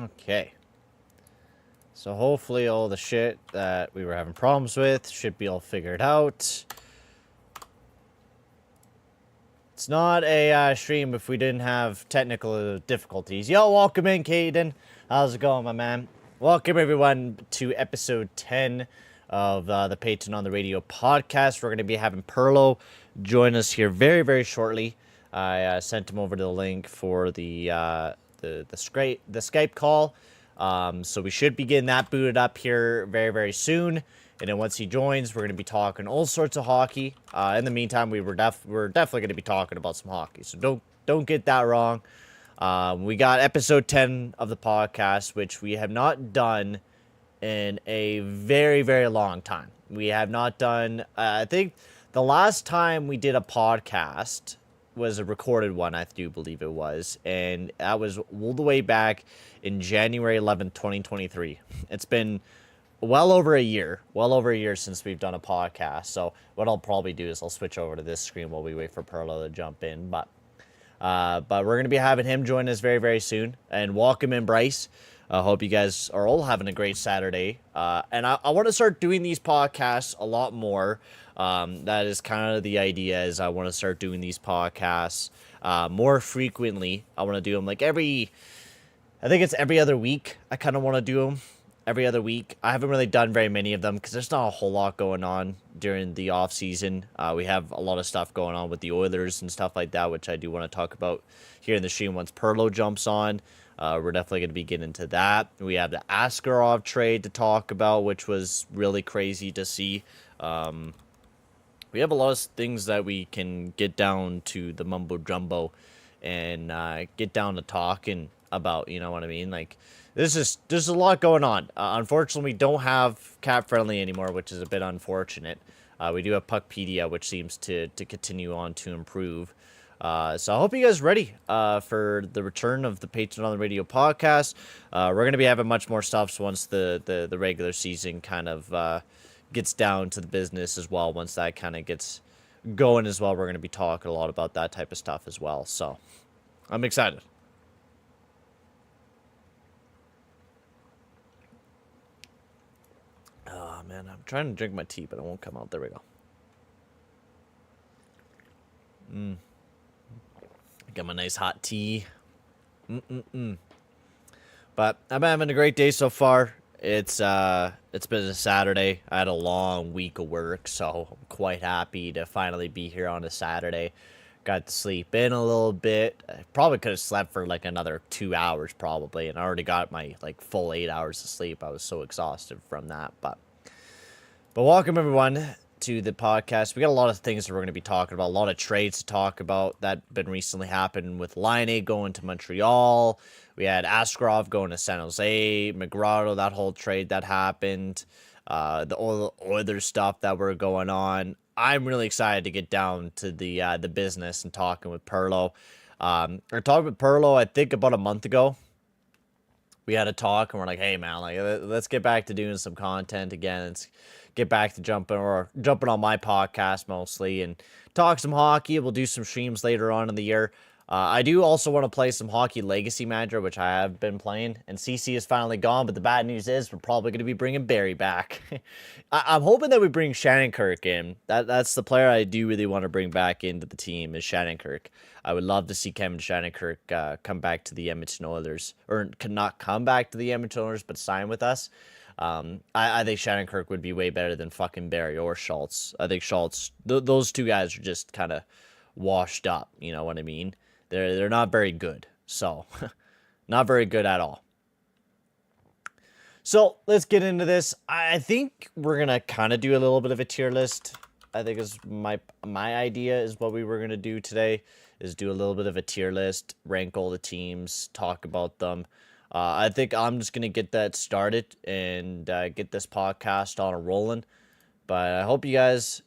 Okay. So hopefully all the shit that we were having problems with should be all figured out. It's not a stream if we didn't have technical difficulties. Yo, welcome in, Payton. How's it going, my man? Welcome, everyone, to episode 10 of the Payton on the Radio podcast. We're going to be having Pearlo join us here very, very shortly. I sent him over the link for the Skype call. So we should be getting that booted up here very, very soon. And then once he joins, we're going to be talking all sorts of hockey. In the meantime, we're definitely going to be talking about some hockey. So don't get that wrong. We got episode 10 of the podcast, which we have not done in a very, very long time. We have not done, I think the last time we did a podcast was a recorded one, I do believe it was. And that was all the way back in January 11th, 2023. It's been well over a year since we've done a podcast. So what I'll probably do is I'll switch over to this screen while we wait for Pearlo to jump in. But we're going to be having him join us very, very soon. And welcome in, Bryce. I hope you guys are all having a great Saturday. And I want to start doing these podcasts a lot more. That is kind of the idea, is I want to start doing these podcasts more frequently. I want to do them like I think it's every other week. I kind of want to do them every other week. I haven't really done very many of them because there's not a whole lot going on during the off season. We have a lot of stuff going on with the Oilers and stuff like that, which I do want to talk about here in the stream once Pearlo jumps on. We're definitely going to be getting into that. We have the Askarov trade to talk about, which was really crazy to see. We have a lot of things that we can get down to the mumbo jumbo and get down to talking about, you know what I mean? Like, there's a lot going on. Unfortunately, we don't have Cap Friendly anymore, which is a bit unfortunate. We do have Puckpedia, which seems to continue on to improve. So I hope you guys are ready for the return of the Payton on the Radio podcast. We're going to be having much more stuff once the regular season kind of gets down to the business as well. Once that kind of gets going as well, we're going to be talking a lot about that type of stuff as well. So I'm excited. Oh, man, I'm trying to drink my tea, but it won't come out. There we go. Got my nice hot tea. But I'm having a great day so far. It's been a Saturday. I had a long week of work, so I'm quite happy to finally be here on a Saturday. Got to sleep in a little bit. I probably could have slept for like another 2 hours probably, and I already got my like full 8 hours of sleep. I was so exhausted from that. But welcome everyone to the podcast. We got a lot of things that we're going to be talking about, a lot of trades to talk about that been recently happened, with Laine going to Montreal. We had Askarov going to San Jose, McGrotto, that whole trade that happened, the other stuff that were going on. I'm really excited to get down to the business and talking with Pearlo. I talked with Pearlo, I think, about a month ago. We had a talk and we're like, hey man, like let's get back to doing some content again. Let's get back to jumping on my podcast mostly and talk some hockey. We'll do some streams later on in the year. I do also want to play some Hockey Legacy Manager, which I have been playing, and CC is finally gone, but the bad news is we're probably going to be bringing Barry back. I'm hoping that we bring Shannon-Kirk in. That's the player I do really want to bring back into the team, is Shannon-Kirk. I would love to see Kevin Shannon-Kirk come back to the Edmonton Oilers, or not come back to the Edmonton Oilers, but sign with us. I think Shannon-Kirk would be way better than fucking Barry or Schultz. I think Schultz, those two guys are just kind of washed up, you know what I mean? They're not very good, so not very good at all. So let's get into this. I think we're gonna kind of do a little bit of a tier list. I think is my idea is what we were gonna do today, is do a little bit of a tier list, rank all the teams, talk about them. I think I'm just gonna get that started and get this podcast on a rolling. But I hope you guys,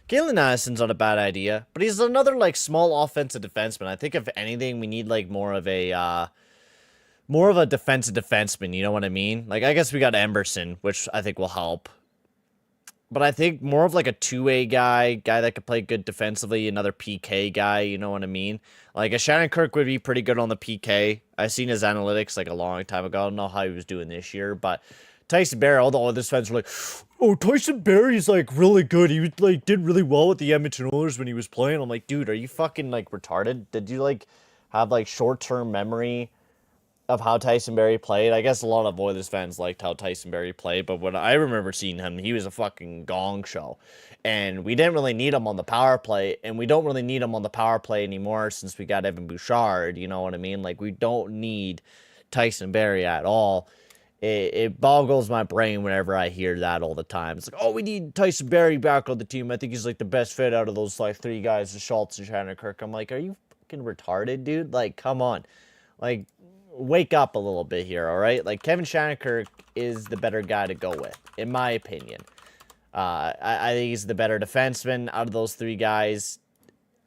Caitlin Addison's not a bad idea, but he's another like small offensive defenseman. I think if anything, we need like more of a defensive defenseman. You know what I mean? Like I guess we got Emberson, which I think will help. But I think more of like a two-way guy that could play good defensively, another PK guy, you know what I mean? Like a Shannon Kirk would be pretty good on the PK. I seen his analytics like a long time ago. I don't know how he was doing this year, but Tyson Barrie, all the other fans were like, "Oh, Tyson Barrie's like really good. He like did really well with the Edmonton Oilers when he was playing." I'm like, dude, are you fucking like retarded? Did you like have like short-term memory of how Tyson Barrie played? I guess a lot of Oilers fans liked how Tyson Barrie played, but when I remember seeing him, he was a fucking gong show. And we didn't really need him on the power play, and we don't really need him on the power play anymore since we got Evan Bouchard, you know what I mean? Like, we don't need Tyson Barrie at all. It boggles my brain whenever I hear that all the time. It's like, oh, we need Tyson Barrie back on the team. I think he's like the best fit out of those like three guys, the Schultz and Shannon Kirk. I'm like, are you fucking retarded, dude? Like, come on. Like, wake up a little bit here, all right? Like, Kevin Shattenkirk is the better guy to go with, in my opinion. I think he's the better defenseman out of those three guys.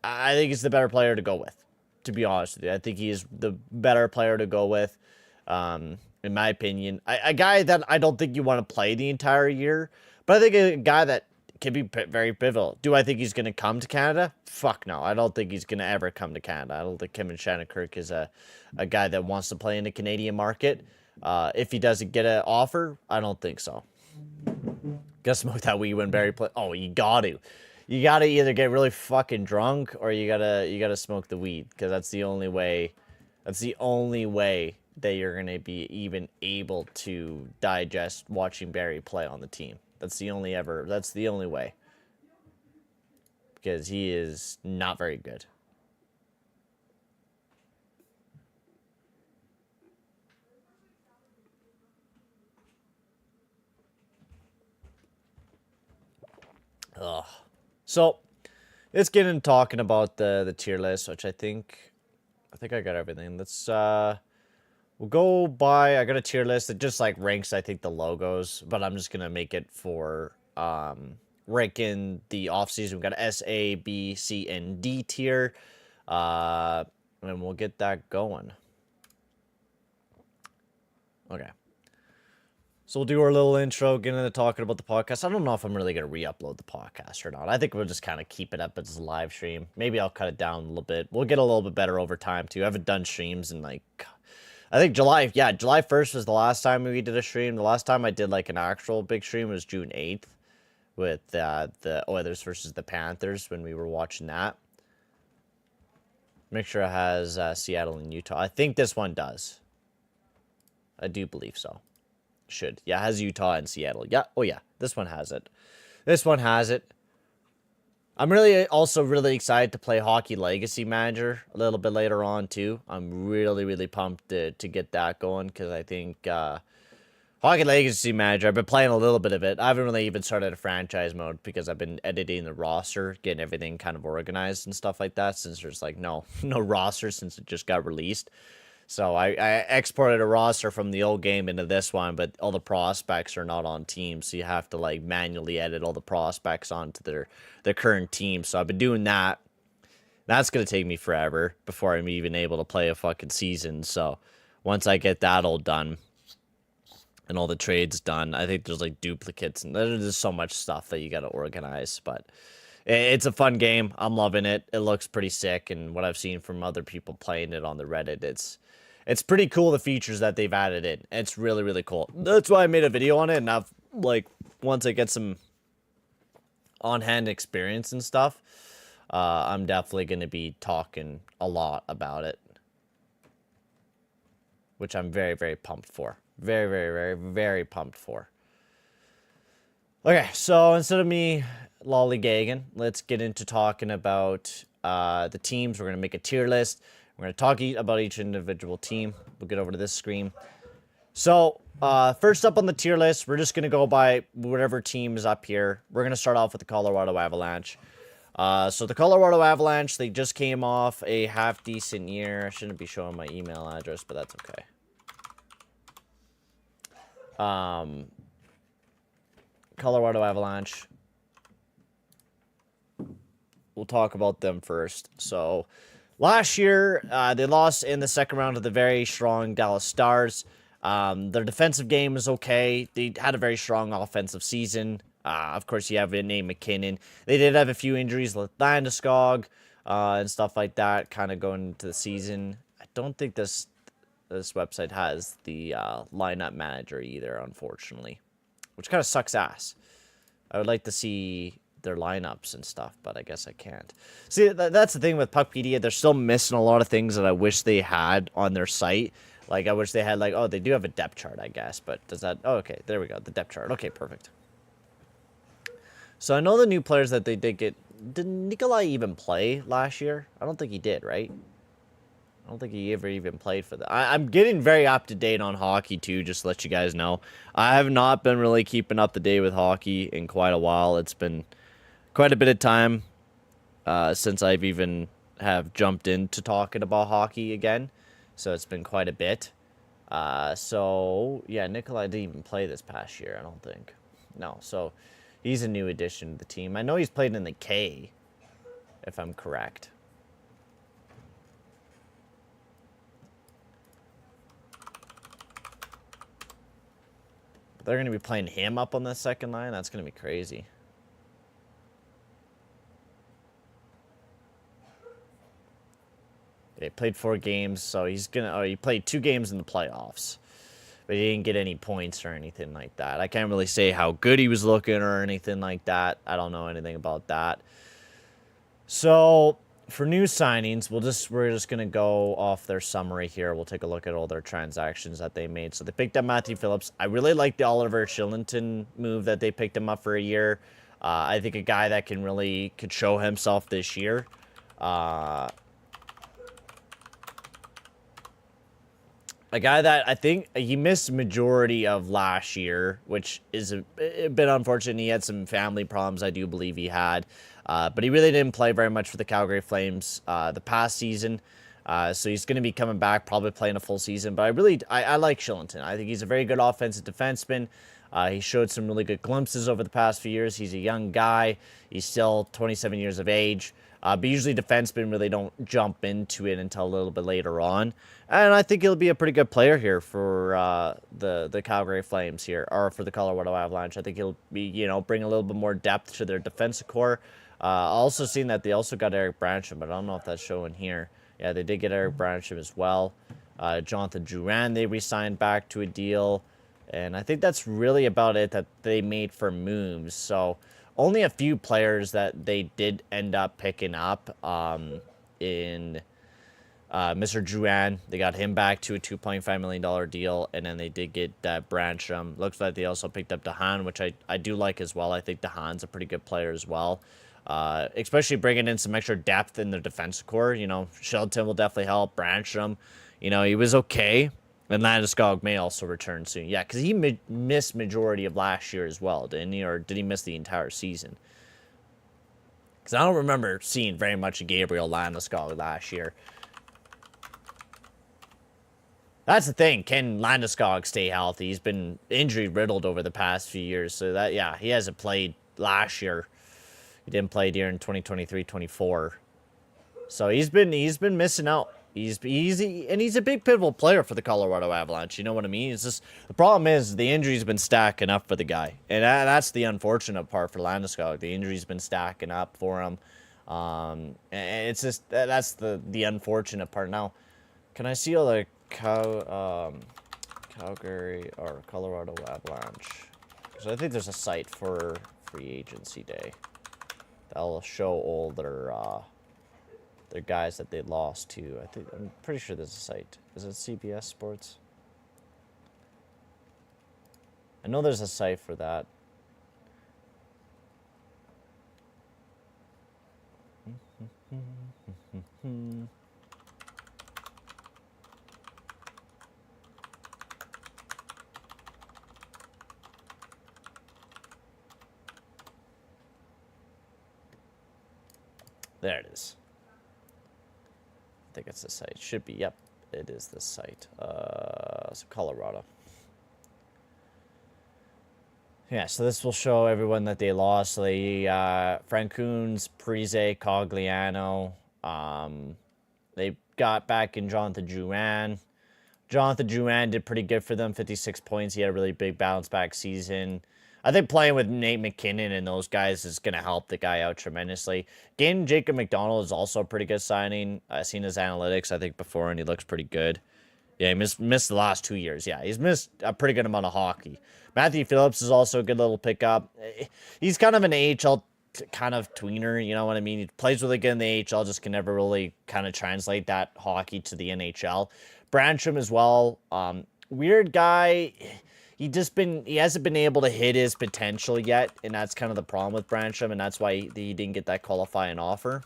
I think he's the better player to go with, to be honest with you. I think he's the better player to go with, in my opinion. A guy that I don't think you want to play the entire year, but I think a guy that can be very pivotal. Do I think he's going to come to Canada? Fuck no. I don't think he's going to ever come to Canada. I don't think Kevin Shattenkirk is a guy that wants to play in the Canadian market. If he doesn't get an offer, I don't think so. Gotta smoke that weed when Barrie play. Oh, you got to. You got to either get really fucking drunk or you gotta smoke the weed, because that's the only way. That's the only way that you're going to be even able to digest watching Barrie play on the team. That's the only way. Because he is not very good. Ugh. So, let's get into talking about the tier list, which I think I got everything. Let's we'll go by, I got a tier list that just like ranks, I think, the logos, but I'm just gonna make it for ranking the offseason. We've got S, A, B, C, and D tier. And we'll get that going. Okay. So we'll do our little intro, get into talking about the podcast. I don't know if I'm really going to re-upload the podcast or not. I think we'll just kind of keep it up as a live stream. Maybe I'll cut it down a little bit. We'll get a little bit better over time, too. I haven't done streams in, like, I think July 1st was the last time we did a stream. The last time I did, like, an actual big stream was June 8th with the Oilers versus the Panthers when we were watching that. Make sure it has Seattle and Utah. I think this one does. I do believe so. Should. Yeah, it has Utah and Seattle. Yeah. Oh, yeah. This one has it. This one has it. I'm also really excited to play Hockey Legacy Manager a little bit later on, too. I'm really pumped to get that going, because I think Hockey Legacy Manager, I've been playing a little bit of it. I haven't really even started a franchise mode because I've been editing the roster, getting everything kind of organized and stuff like that, since there's, like, no roster since it just got released. So I exported a roster from the old game into this one, but all the prospects are not on teams, so you have to like manually edit all the prospects onto their current team. So I've been doing that. That's gonna take me forever before I'm even able to play a fucking season. So once I get that all done and all the trades done, I think there's like duplicates and there's so much stuff that you gotta organize. But it's a fun game. I'm loving it. It looks pretty sick, and what I've seen from other people playing it on the Reddit, it's pretty cool, the features that they've added in. It's really cool. That's why I made a video on it, and I've, like, once I get some on-hand experience and stuff, I'm definitely going to be talking a lot about it, which I'm very pumped for. Very pumped for. Okay, so instead of me lollygagging, let's get into talking about the teams. We're going to make a tier list. We're going to talk about each individual team. We'll get over to this screen. So, first up on the tier list, we're just going to go by whatever team is up here. We're going to start off with the Colorado Avalanche. So, the Colorado Avalanche, they just came off a half-decent year. I shouldn't be showing my email address, but that's okay. Colorado Avalanche. We'll talk about them first. So, last year, they lost in the second round to the very strong Dallas Stars. Their defensive game is okay. They had a very strong offensive season. Of course, you have Nate McKinnon. They did have a few injuries, with Landeskog and stuff like that, kind of going into the season. I don't think this website has the lineup manager either, unfortunately, which kind of sucks ass. I would like to see their lineups and stuff, but I guess I can't. See, that's the thing with Puckpedia. They're still missing a lot of things that I wish they had on their site. Like, I wish they had, like, oh, they do have a depth chart, I guess, but does that... Oh, okay, there we go, the depth chart. Okay, perfect. So I know the new players that they did get... Did Nikolai even play last year? I don't think he did, right? I don't think he ever even played for that. I'm getting very up-to-date on hockey, too, just to let you guys know. I have not been really keeping up to date with hockey in quite a while. It's been quite a bit of time since I've even have jumped into talking about hockey again. So it's been quite a bit. So, yeah, Nikolai didn't even play this past year, I don't think. No, so he's a new addition to the team. I know he's played in the K, if I'm correct. They're going to be playing him up on the second line. That's going to be crazy. He played 4 games, so he's going to... Oh, he played 2 games in the playoffs. But he didn't get any points or anything like that. I can't really say how good he was looking or anything like that. I don't know anything about that. So, for new signings, we're just going to go off their summary here. We'll take a look at all their transactions that they made. So they picked up Matthew Phillips. I really like the Oliver Shillington move that they picked him up for a year. I think a guy that could show himself this year. A guy that I think he missed majority of last year, which is a bit unfortunate. He had some family problems, I do believe he had. But he really didn't play very much for the Calgary Flames the past season. So he's going to be coming back, probably playing a full season. But I like Shillington. I think he's a very good offensive defenseman. He showed some really good glimpses over the past few years. He's a young guy. He's still 27 years of age. But usually defensemen really don't jump into it until a little bit later on. And I think he'll be a pretty good player here for the Calgary Flames here, or for the Colorado Avalanche. I think he'll be, bring a little bit more depth to their defensive core. Also seen that they also got Eric Brancham, but I don't know if that's showing here. Yeah, they did get Eric Brancham as well. Jonathan Drouin, they re-signed back to a deal. And I think that's really about it that they made for moves. So only a few players that they did end up picking up in Mr. Drouin. They got him back to a $2.5 million deal, and then they did get Brancham. Looks like they also picked up DeHaan, which I do like as well. I think DeHaan's a pretty good player as well, especially bringing in some extra depth in the defensive core. Shelton will definitely help. Brancham, he was okay. And Landeskog may also return soon. Yeah, because he missed majority of last year as well, didn't he? Or did he miss the entire season? Because I don't remember seeing very much of Gabriel Landeskog last year. That's the thing. Can Landeskog stay healthy? He's been injury-riddled over the past few years. So, he hasn't played last year. He didn't play during 2023-24. So, he's been missing out. He's a big pivotal player for the Colorado Avalanche. You know what I mean? It's just the problem is the injury's been stacking up for the guy, and that's the unfortunate part for Landeskog. The injury's been stacking up for him, and it's just that's the unfortunate part. Now, can I see all the Calgary or Colorado Avalanche? So I think there's a site for free agency day that'll show all their guys that they lost to. I'm pretty sure there's a site. Is it CBS Sports? I know there's a site for that. There it is. I think it's the site. Should be. Yep, it is the site. So Colorado. Yeah, so this will show everyone that they lost. So they, Francoons, Parise, Cogliano. They got back in Jonathan Drouin. Jonathan Drouin did pretty good for them, 56 points. He had a really big bounce back season. I think playing with Nate McKinnon and those guys is going to help the guy out tremendously. Getting Jacob McDonald is also a pretty good signing. I've seen his analytics, I think, before, and he looks pretty good. Yeah, he missed the last 2 years. Yeah, he's missed a pretty good amount of hockey. Matthew Phillips is also a good little pickup. He's kind of an AHL kind of tweener, you know what I mean? He plays really good in the AHL, just can never really kind of translate that hockey to the NHL. Brancham as well. Weird guy. He hasn't been able to hit his potential yet, and that's kind of the problem with Brancham, and that's why he didn't get that qualifying offer.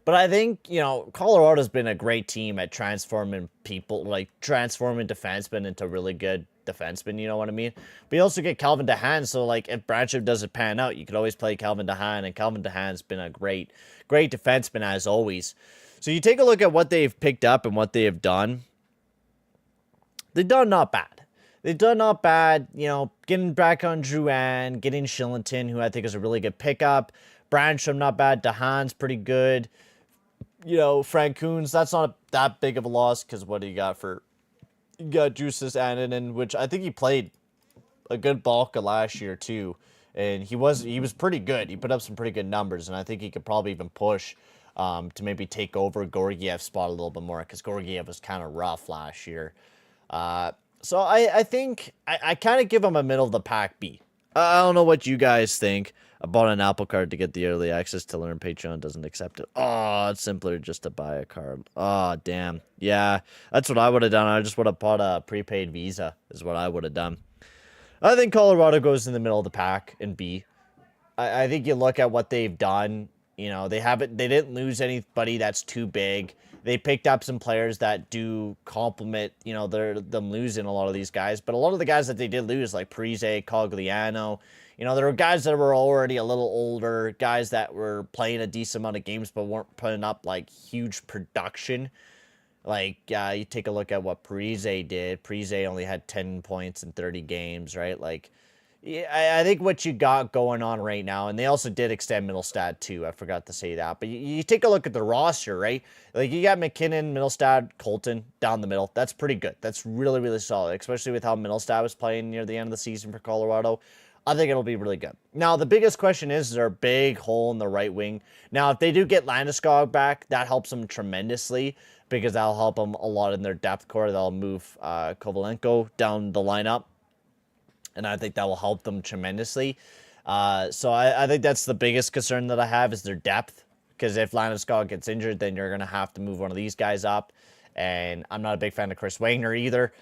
But I think, Colorado's been a great team at transforming defensemen into really good defensemen, you know what I mean? But you also get Calvin DeHaan, so, if Brancham doesn't pan out, you could always play Calvin DeHaan, and Calvin DeHaan's been a great defenseman as always. So you take a look at what they've picked up and what they have done. They've done not bad. Getting back on Drouin, getting Shillington, who I think is a really good pickup. Brancham, not bad. DeHaan's pretty good. Frank Coons, that's not that big of a loss, because what do you got for... You got Justice Annunen, which I think he played a good bulk of last year, too. And he was pretty good. He put up some pretty good numbers, and I think he could probably even push to maybe take over Georgiev's spot a little bit more, because Georgiev was kind of rough last year. So I think I kind of give him a middle-of-the-pack B. I don't know what you guys think. I bought an Apple card to get the early access to learn. Patreon doesn't accept it. Oh, it's simpler just to buy a card. Oh, damn. Yeah, that's what I would have done. I just would have bought a prepaid Visa is what I would have done. I think Colorado goes in the middle of the pack in B. I think you look at what they've done. They didn't lose anybody that's too big. They picked up some players that do complement, them losing a lot of these guys. But a lot of the guys that they did lose, like Parise, Cogliano, there were guys that were already a little older, guys that were playing a decent amount of games but weren't putting up, huge production. You take a look at what Parise did. Parise only had 10 points in 30 games, right? I think what you got going on right now, and they also did extend Middlestad too. I forgot to say that. But you take a look at the roster, right? You got McKinnon, Middlestad, Colton down the middle. That's pretty good. That's really, really solid, especially with how Middlestad was playing near the end of the season for Colorado. I think it'll be really good. Now, the biggest question is there a big hole in the right wing? Now, if they do get Landeskog back, that helps them tremendously because that'll help them a lot in their depth core. They'll move Kovalenko down the lineup. And I think that will help them tremendously. So I think that's the biggest concern that I have is their depth. Because if Landeskog gets injured, then you're going to have to move one of these guys up. And I'm not a big fan of Chris Wagner either.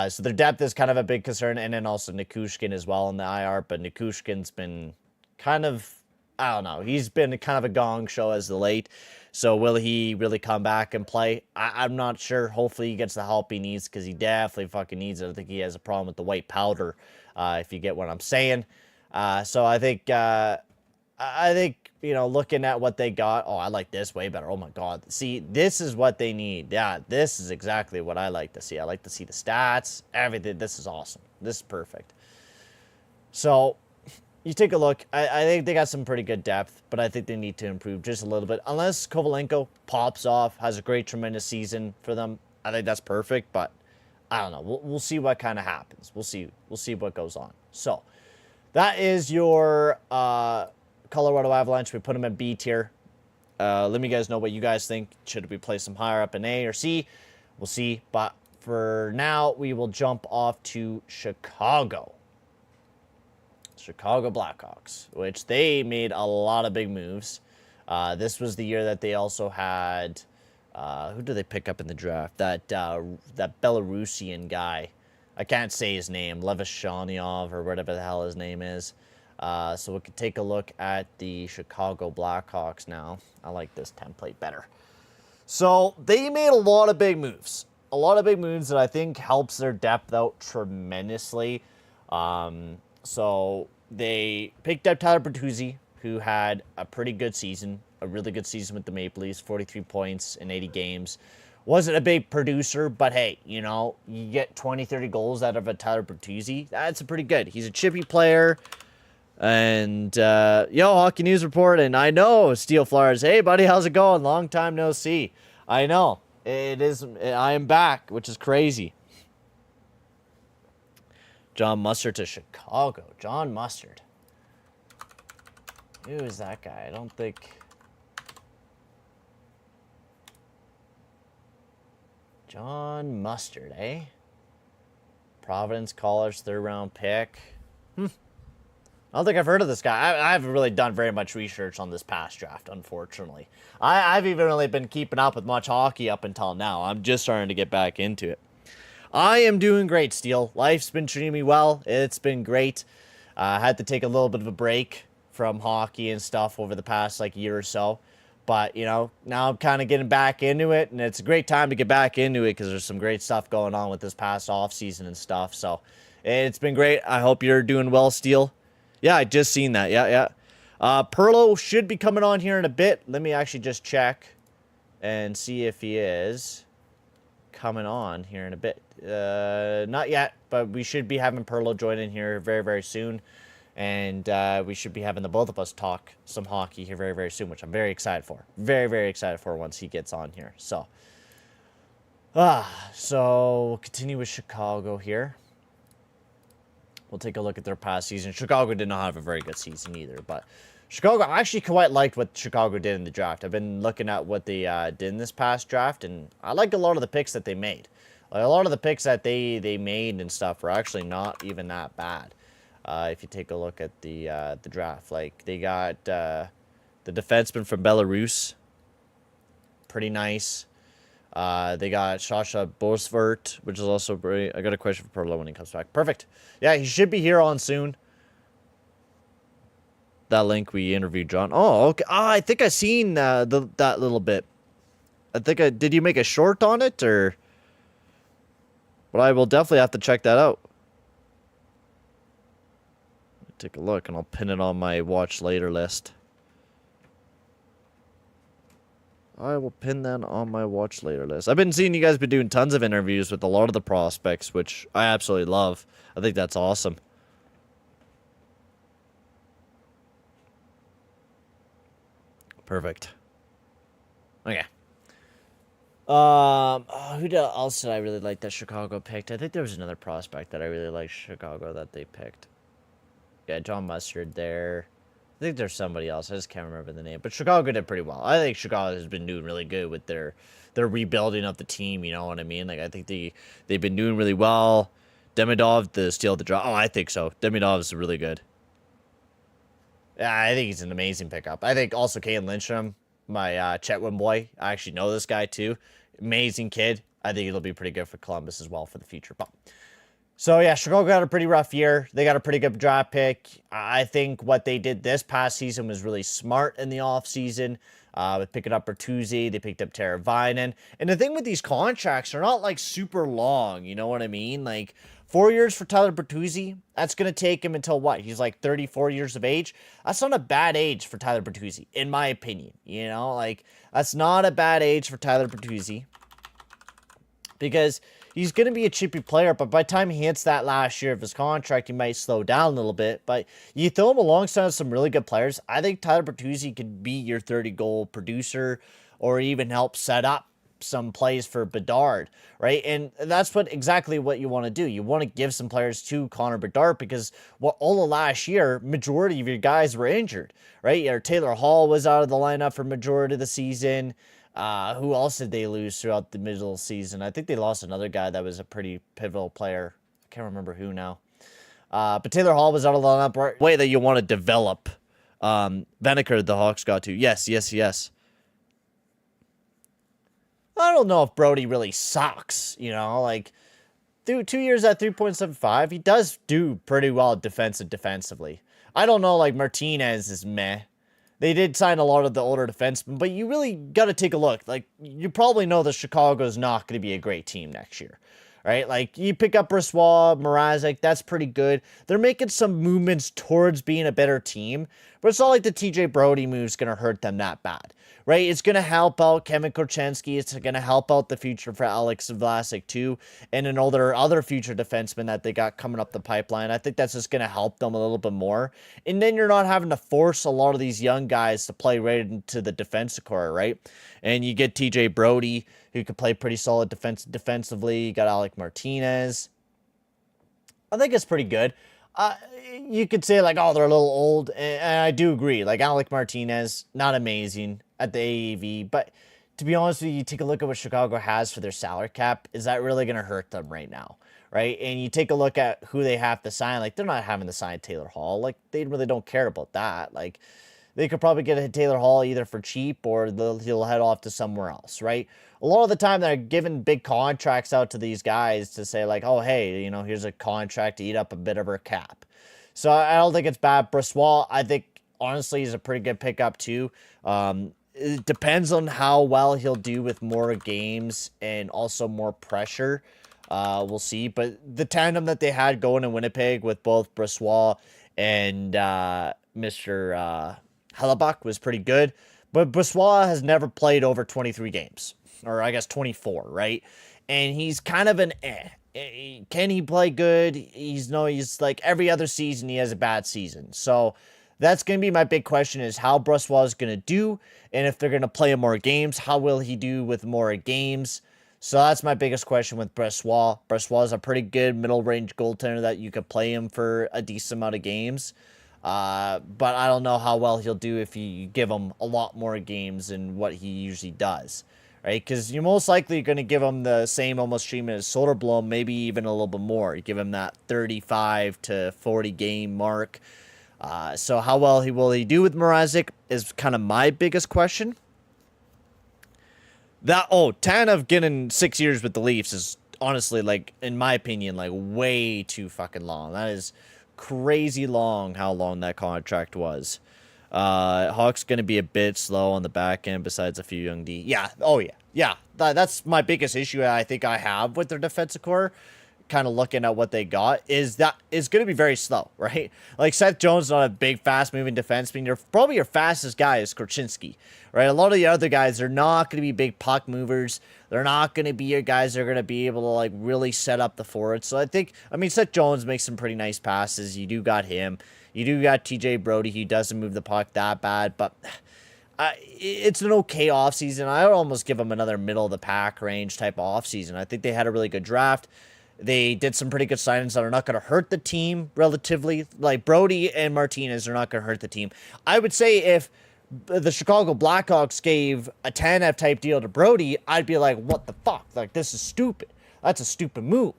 So their depth is kind of a big concern. And then also Nikushkin as well in the IR. But Nikushkin's been kind of, I don't know. He's been kind of a gong show as of late. So will he really come back and play? I'm not sure. Hopefully he gets the help he needs because he definitely fucking needs it. I think he has a problem with the white powder. If you get what I'm saying. So I think, looking at what they got, I like this way better. Oh my God. See, this is what they need. Yeah, this is exactly what I like to see. I like to see the stats, everything. This is awesome. This is perfect. So you take a look. I think they got some pretty good depth, but I think they need to improve just a little bit. Unless Kovalenko pops off, has a great, tremendous season for them. I think that's perfect, but I don't know. We'll see what kind of happens. We'll see what goes on. So that is your Colorado Avalanche. We put them in B tier. Let me guys know what you guys think. Should we play some higher up in A or C? We'll see. But for now, we will jump off to Chicago. Chicago Blackhawks, which they made a lot of big moves. This was the year that they also had... who did they pick up in the draft? That Belarusian guy. I can't say his name. Levashanyov or whatever the hell his name is. So we could take a look at the Chicago Blackhawks now. I like this template better. So they made a lot of big moves. A lot of big moves that I think helps their depth out tremendously. So they picked up Tyler Bertuzzi, who had a pretty good season. A really good season with the Maple Leafs, 43 points in 80 games. Wasn't a big producer, but hey, you get 20, 30 goals out of a Tyler Bertuzzi. That's pretty good. He's a chippy player. And, Hockey News Report, and I know Steel Flyers. Hey, buddy, how's it going? Long time no see. I know. I am back, which is crazy. John Mustard to Chicago. John Mustard. Who is that guy? I don't think... John Mustard, eh? Providence College, 3rd round pick. I don't think I've heard of this guy. I haven't really done very much research on this past draft, unfortunately. I've even really been keeping up with much hockey up until now. I'm just starting to get back into it. I am doing great, Steele. Life's been treating me well. It's been great. I had to take a little bit of a break from hockey and stuff over the past year or so. But, you know, now I'm kind of getting back into it, and it's a great time to get back into it because there's some great stuff going on with this past offseason and stuff. So it's been great. I hope you're doing well, Steele. Yeah, I just seen that. Yeah. Pearlo should be coming on here in a bit. Let me actually just check and see if he is coming on here in a bit. Not yet, but we should be having Pearlo join in here very, very soon. And we should be having the both of us talk some hockey here very, very soon, which I'm very excited for. Very, very excited for once he gets on here. So we'll continue with Chicago here. We'll take a look at their past season. Chicago did not have a very good season either, but Chicago, I actually quite liked what Chicago did in the draft. I've been looking at what they did in this past draft, and I like a lot of the picks that they made. Like, a lot of the picks that they made and stuff were actually not even that bad. If you take a look at the draft, like they got the defenseman from Belarus, pretty nice. They got Sasha Bosvert, which is also great. I got a question for Pearlo when he comes back. Perfect. Yeah, he should be here on soon. That link we interviewed John. Oh, okay. I think I seen that little bit. I think did you make a short on it or? But I will definitely have to check that out. Take a look, and I'll pin it on my watch later list. I will pin that on my watch later list. I've been seeing you guys been doing tons of interviews with a lot of the prospects, which I absolutely love. I think that's awesome. Perfect. Okay. Who else did I really like that Chicago picked? I think there was another prospect that I really liked Chicago that they picked. Yeah, John Mustard there. I think there's somebody else. I just can't remember the name. But Chicago did pretty well. I think Chicago has been doing really good with their rebuilding of the team. You know what I mean? Like, I think they've been doing really well. Demidov, the steal of the draw. Oh, I think so. Demidov is really good. Yeah, I think he's an amazing pickup. I think also Caden Lindstrom, my Chetwynd boy. I actually know this guy too. Amazing kid. I think it'll be pretty good for Columbus as well for the future. But so, yeah, Chicago got a pretty rough year. They got a pretty good draft pick. I think what they did this past season was really smart in the offseason. With picking up Bertuzzi, they picked up Teravainen. And the thing with these contracts, they're not, like, super long. You know what I mean? Like, 4 years for Tyler Bertuzzi, that's going to take him until what? He's, like, 34 years of age? That's not a bad age for Tyler Bertuzzi, in my opinion. You know? Like, that's not a bad age for Tyler Bertuzzi. Because he's going to be a chippy player, but by the time he hits that last year of his contract, he might slow down a little bit. But you throw him alongside some really good players, I think Tyler Bertuzzi could be your 30-goal producer or even help set up some plays for Bedard, right? And that's exactly what you want to do. You want to give some players to Connor Bedard because all of last year, majority of your guys were injured, right? Your Taylor Hall was out of the lineup for majority of the season. Who else did they lose throughout the middle of the season? I think they lost another guy that was a pretty pivotal player. I can't remember who now. But Taylor Hall was out of the lineup. Right? Way that you want to develop. Vaneker, the Hawks got to. Yes. I don't know if Brody really sucks, you know, like 2 years at 3.75, he does do pretty well defensively. I don't know, like Martinez is meh. They did sign a lot of the older defensemen, but you really got to take a look. Like, you probably know that Chicago's not going to be a great team next year, right? Like, you pick up Brossoit, Mrazek, that's pretty good. They're making some movements towards being a better team, but it's not like the TJ Brody move's going to hurt them that bad, right? It's going to help out Kevin Korchinski. It's going to help out the future for Alex Vlasic too, and then all their other future defensemen that they got coming up the pipeline. I think that's just going to help them a little bit more. And then you're not having to force a lot of these young guys to play right into the defensive core, right? And you get TJ Brody, who could play pretty solid defensively. You got Alec Martinez. I think it's pretty good. Uh, you could say like, oh, they're a little old, and I do agree. Like Alec Martinez, not amazing at the AAV, but to be honest with you, take a look at what Chicago has for their salary cap. Is that really going to hurt them right now? Right? And you take a look at who they have to sign. Like they're not having to sign Taylor Hall. Like they really don't care about that. Like they could probably get a Taylor Hall either for cheap or he'll head off to somewhere else, right? A lot of the time they're giving big contracts out to these guys to say like, oh, hey, you know, here's a contract to eat up a bit of our cap. So I don't think it's bad. Brossoit, I think, honestly, is a pretty good pickup too. It depends on how well he'll do with more games and also more pressure. We'll see. But the tandem that they had going in Winnipeg with both Brossoit and Mr. Hellebuck was pretty good. But Brossoit has never played over 23 games. Or I guess 24, right? And he's kind of an Can he play good? He's like every other season he has a bad season. So that's going to be my big question is how Brossoit is going to do. And if they're going to play him more games, how will he do with more games? So that's my biggest question with Brossoit. Brossoit is a pretty good middle-range goaltender that you could play him for a decent amount of games. But I don't know how well he'll do if you give him a lot more games than what he usually does. Right? Because you're most likely going to give him the same almost treatment as Soderblom, maybe even a little bit more. You give him that 35 to 40 game mark. So how well will he do with Mrazek is kind of my biggest question. Tanev getting 6 years with the Leafs is honestly, like, in my opinion, like, way too fucking long. That is crazy long how long that contract was. Hawks going to be a bit slow on the back end besides a few young D. Yeah. Oh, yeah. Yeah. That's my biggest issue I think I have with their defensive core. Kind of looking at what they got is that it's going to be very slow, right? Like Seth Jones is not a big, fast-moving defenseman. Probably your fastest guy is Korchinski, right? A lot of the other guys are not going to be big puck movers. They're not going to be your guys that are going to be able to like really set up the forward. So I mean, Seth Jones makes some pretty nice passes. You do got him. You do got TJ Brody. He doesn't move the puck that bad, but it's an okay offseason. I would almost give him another middle-of-the-pack range type of offseason. I think they had a really good draft. They did some pretty good signings that are not going to hurt the team relatively. Like Brody and Martinez are not going to hurt the team. I would say if the Chicago Blackhawks gave a Tanev type deal to Brody, I'd be like, what the fuck? Like, this is stupid. That's a stupid move.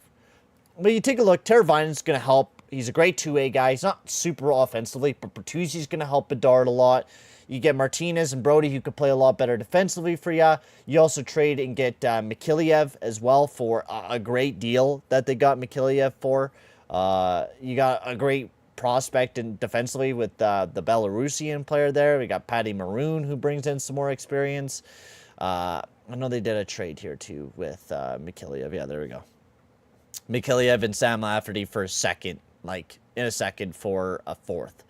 But you take a look, Teravainen's going to help. He's a great two-way guy. He's not super offensively, but Bertuzzi's going to help Bedard a lot. You get Martinez and Brody, who could play a lot better defensively for you. You also trade and get Mikheyev as well for a great deal that they got Mikheyev for. You got a great prospect and defensively with the Belarusian player there. We got Patty Maroon, who brings in some more experience. I know they did a trade here, too, with Mikheyev. Yeah, there we go. Mikheyev and Sam Lafferty for a second, like, in a second for a fourth.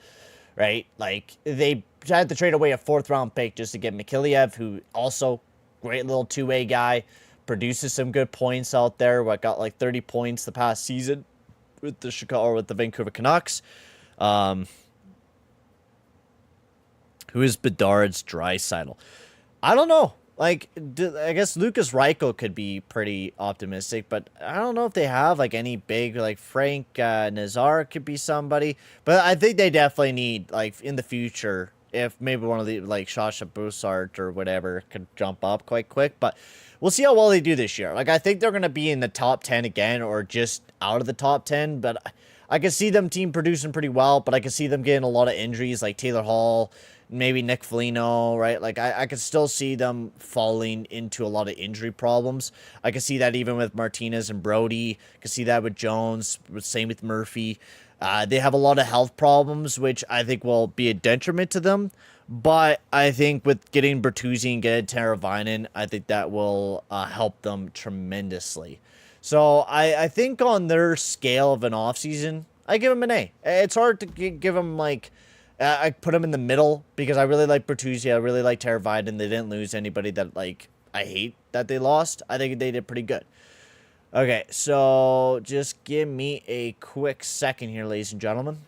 Right? Like, they had to trade away a fourth-round pick just to get Mikheyev, who also great little two-way guy, produces some good points out there. Got like 30 points the past season with the Vancouver Canucks. Who is Bedard's Draisaitl? I don't know. Like, I guess Lucas Reichel could be pretty optimistic, but I don't know if they have, like, any big, like, Frank Nazar could be somebody. But I think they definitely need, like, in the future, if maybe one of the, like, Sasha Broussard or whatever could jump up quite quick. But we'll see how well they do this year. Like, I think they're going to be in the top 10 again or just out of the top 10. But I can see them team producing pretty well, but I can see them getting a lot of injuries, like Taylor Hall, maybe Nick Foligno, right? Like, I could still see them falling into a lot of injury problems. I could see that even with Martinez and Brody. I could see that with Jones, same with Murphy. They have a lot of health problems, which I think will be a detriment to them. But I think with getting Bertuzzi and getting Teravainen, I think that will help them tremendously. So I think on their scale of an offseason, I give them an A. It's hard to give them, like, I put them in the middle because I really like Bertuzzi. I really like Teravainen. They didn't lose anybody that, like, I hate that they lost. I think they did pretty good. Okay, so just give me a quick second here, ladies and gentlemen.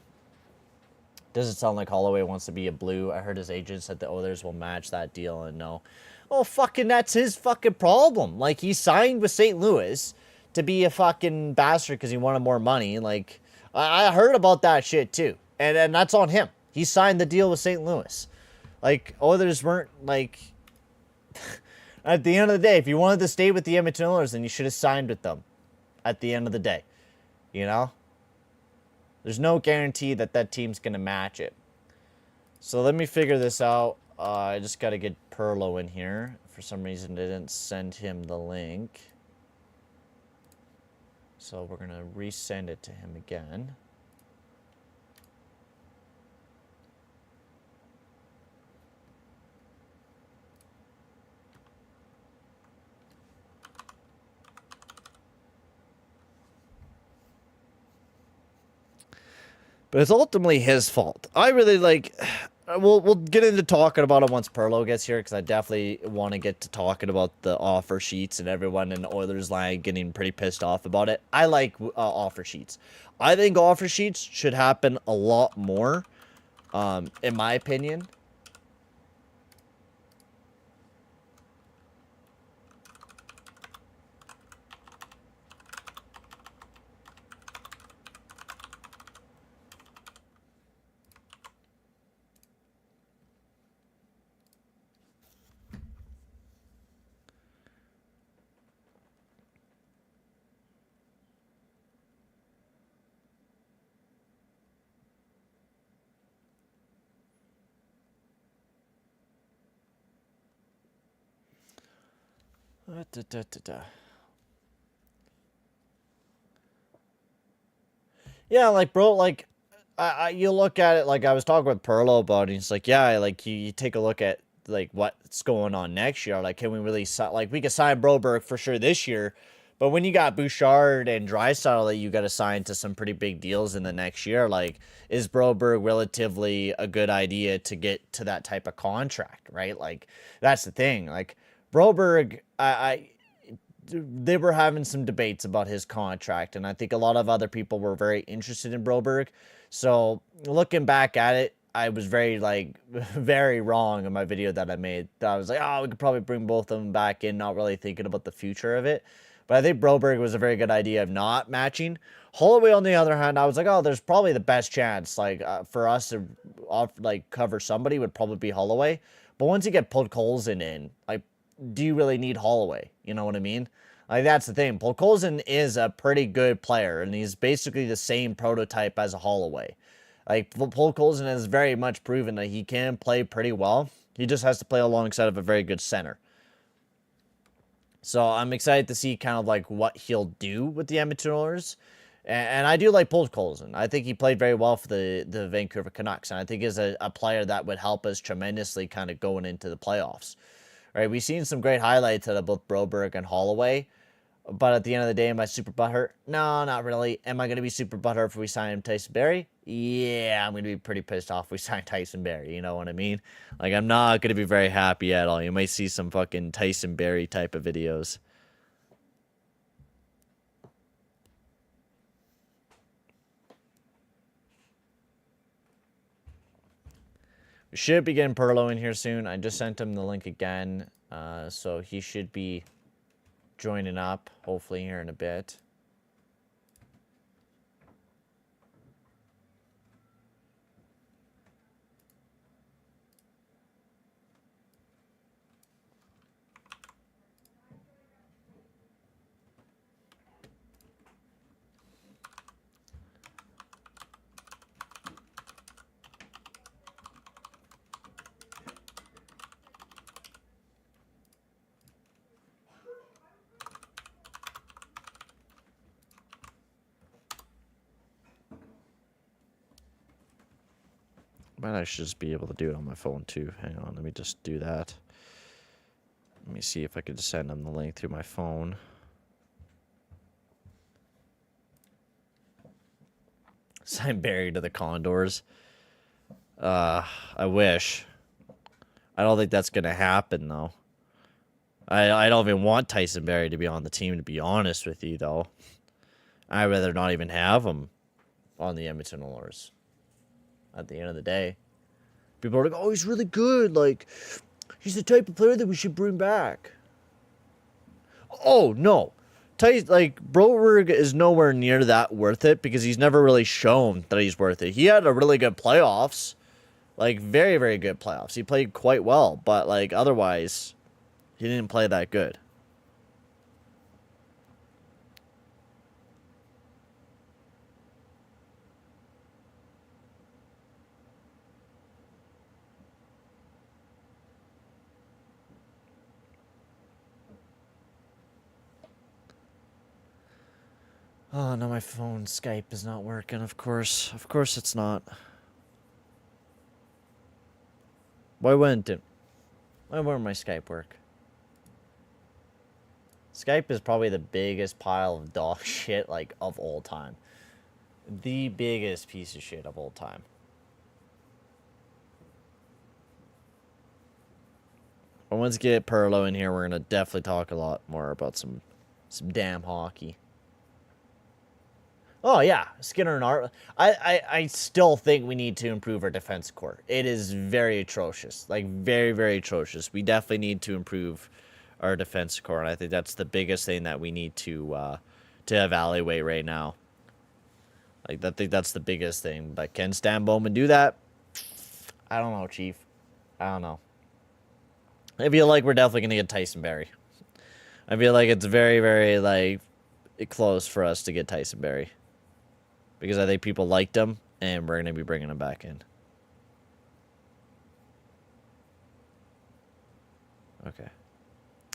Doesn't sound like Holloway wants to be a Blue. I heard his agent said the Oilers will match that deal, and no. Oh, fucking that's his fucking problem. Like, he signed with St. Louis to be a fucking bastard because he wanted more money. Like, I heard about that shit too. And that's on him. He signed the deal with St. Louis. Like, Oilers weren't, like... At the end of the day, if you wanted to stay with the Edmonton Oilers, then you should have signed with them. At the end of the day. You know? There's no guarantee that that team's going to match it. So let me figure this out. I just got to get Pearlo in here. For some reason, I didn't send him the link. So we're going to resend it to him again. But it's ultimately his fault. I really like... We'll get into talking about it once Pearlo gets here, because I definitely want to get to talking about the offer sheets and everyone in Oilers line getting pretty pissed off about it. I like offer sheets. I think offer sheets should happen a lot more, in my opinion. Yeah, like, bro, like, you look at it, like, I was talking with Pearlo about it, he's like, yeah, like, you take a look at, like, what's going on next year, like, can we really, like, we could sign Broberg for sure this year, but when you got Bouchard and Draisaitl that you got to sign to some pretty big deals in the next year, like, is Broberg relatively a good idea to get to that type of contract, right? Like, that's the thing, like, Broberg, they were having some debates about his contract, and I think a lot of other people were very interested in Broberg. So looking back at it, I was very, like, very wrong in my video that I made. I was like, oh, we could probably bring both of them back in, not really thinking about the future of it. But I think Broberg was a very good idea of not matching. Holloway, on the other hand, I was like, oh, there's probably the best chance, like, for us to, like, cover somebody would probably be Holloway. But once you get Podkolzin in, like, do you really need Holloway? You know what I mean? Like, that's the thing. Podkolzin is a pretty good player, and he's basically the same prototype as a Holloway. Like, Podkolzin has very much proven that he can play pretty well. He just has to play alongside of a very good center. So I'm excited to see kind of, like, what he'll do with the Edmonton Oilers. And I do like Podkolzin. I think he played very well for the Vancouver Canucks, and I think he's a player that would help us tremendously kind of going into the playoffs. Right, we've seen some great highlights out of both Broberg and Holloway, but at the end of the day, am I super butthurt? No, not really. Am I going to be super butthurt if we sign Tyson Barrie? Yeah, I'm going to be pretty pissed off if we sign Tyson Barrie, you know what I mean? Like, I'm not going to be very happy at all. You might see some fucking Tyson Barrie type of videos. We should be getting Pearlo in here soon. I just sent him the link again, so he should be joining up, hopefully, here in a bit. Might actually just be able to do it on my phone too. Hang on, let me just do that. Let me see if I could send them the link through my phone. Sign Barrie to the Condors. I wish. I don't think that's going to happen, though. I don't even want Tyson Barrie to be on the team, to be honest with you, though. I'd rather not even have him on the Edmonton Oilers. At the end of the day, people are like, oh, he's really good. Like, he's the type of player that we should bring back. Oh, no. Broberg is nowhere near that worth it because he's never really shown that he's worth it. He had a really good playoffs. Like, very, very good playoffs. He played quite well, but, like, otherwise, he didn't play that good. Oh, no, my phone Skype is not working, of course. Of course it's not. Why wouldn't my Skype work? Skype is probably the biggest pile of dog shit, like, of all time. The biggest piece of shit of all time. But once we get Pearlo in here, we're going to definitely talk a lot more about some damn hockey. Oh, yeah. Skinner and Art. I still think we need to improve our defense core. It is very atrocious. Like, very, very atrocious. We definitely need to improve our defense core, and I think that's the biggest thing that we need to evaluate right now. Like, I think that's the biggest thing. But can Stan Bowman do that? I don't know, Chief. I don't know. I feel like we're definitely going to get Tyson Barrie. I feel like it's very, very, like, close for us to get Tyson Barrie. Because I think people liked him, and we're going to be bringing him back in. Okay.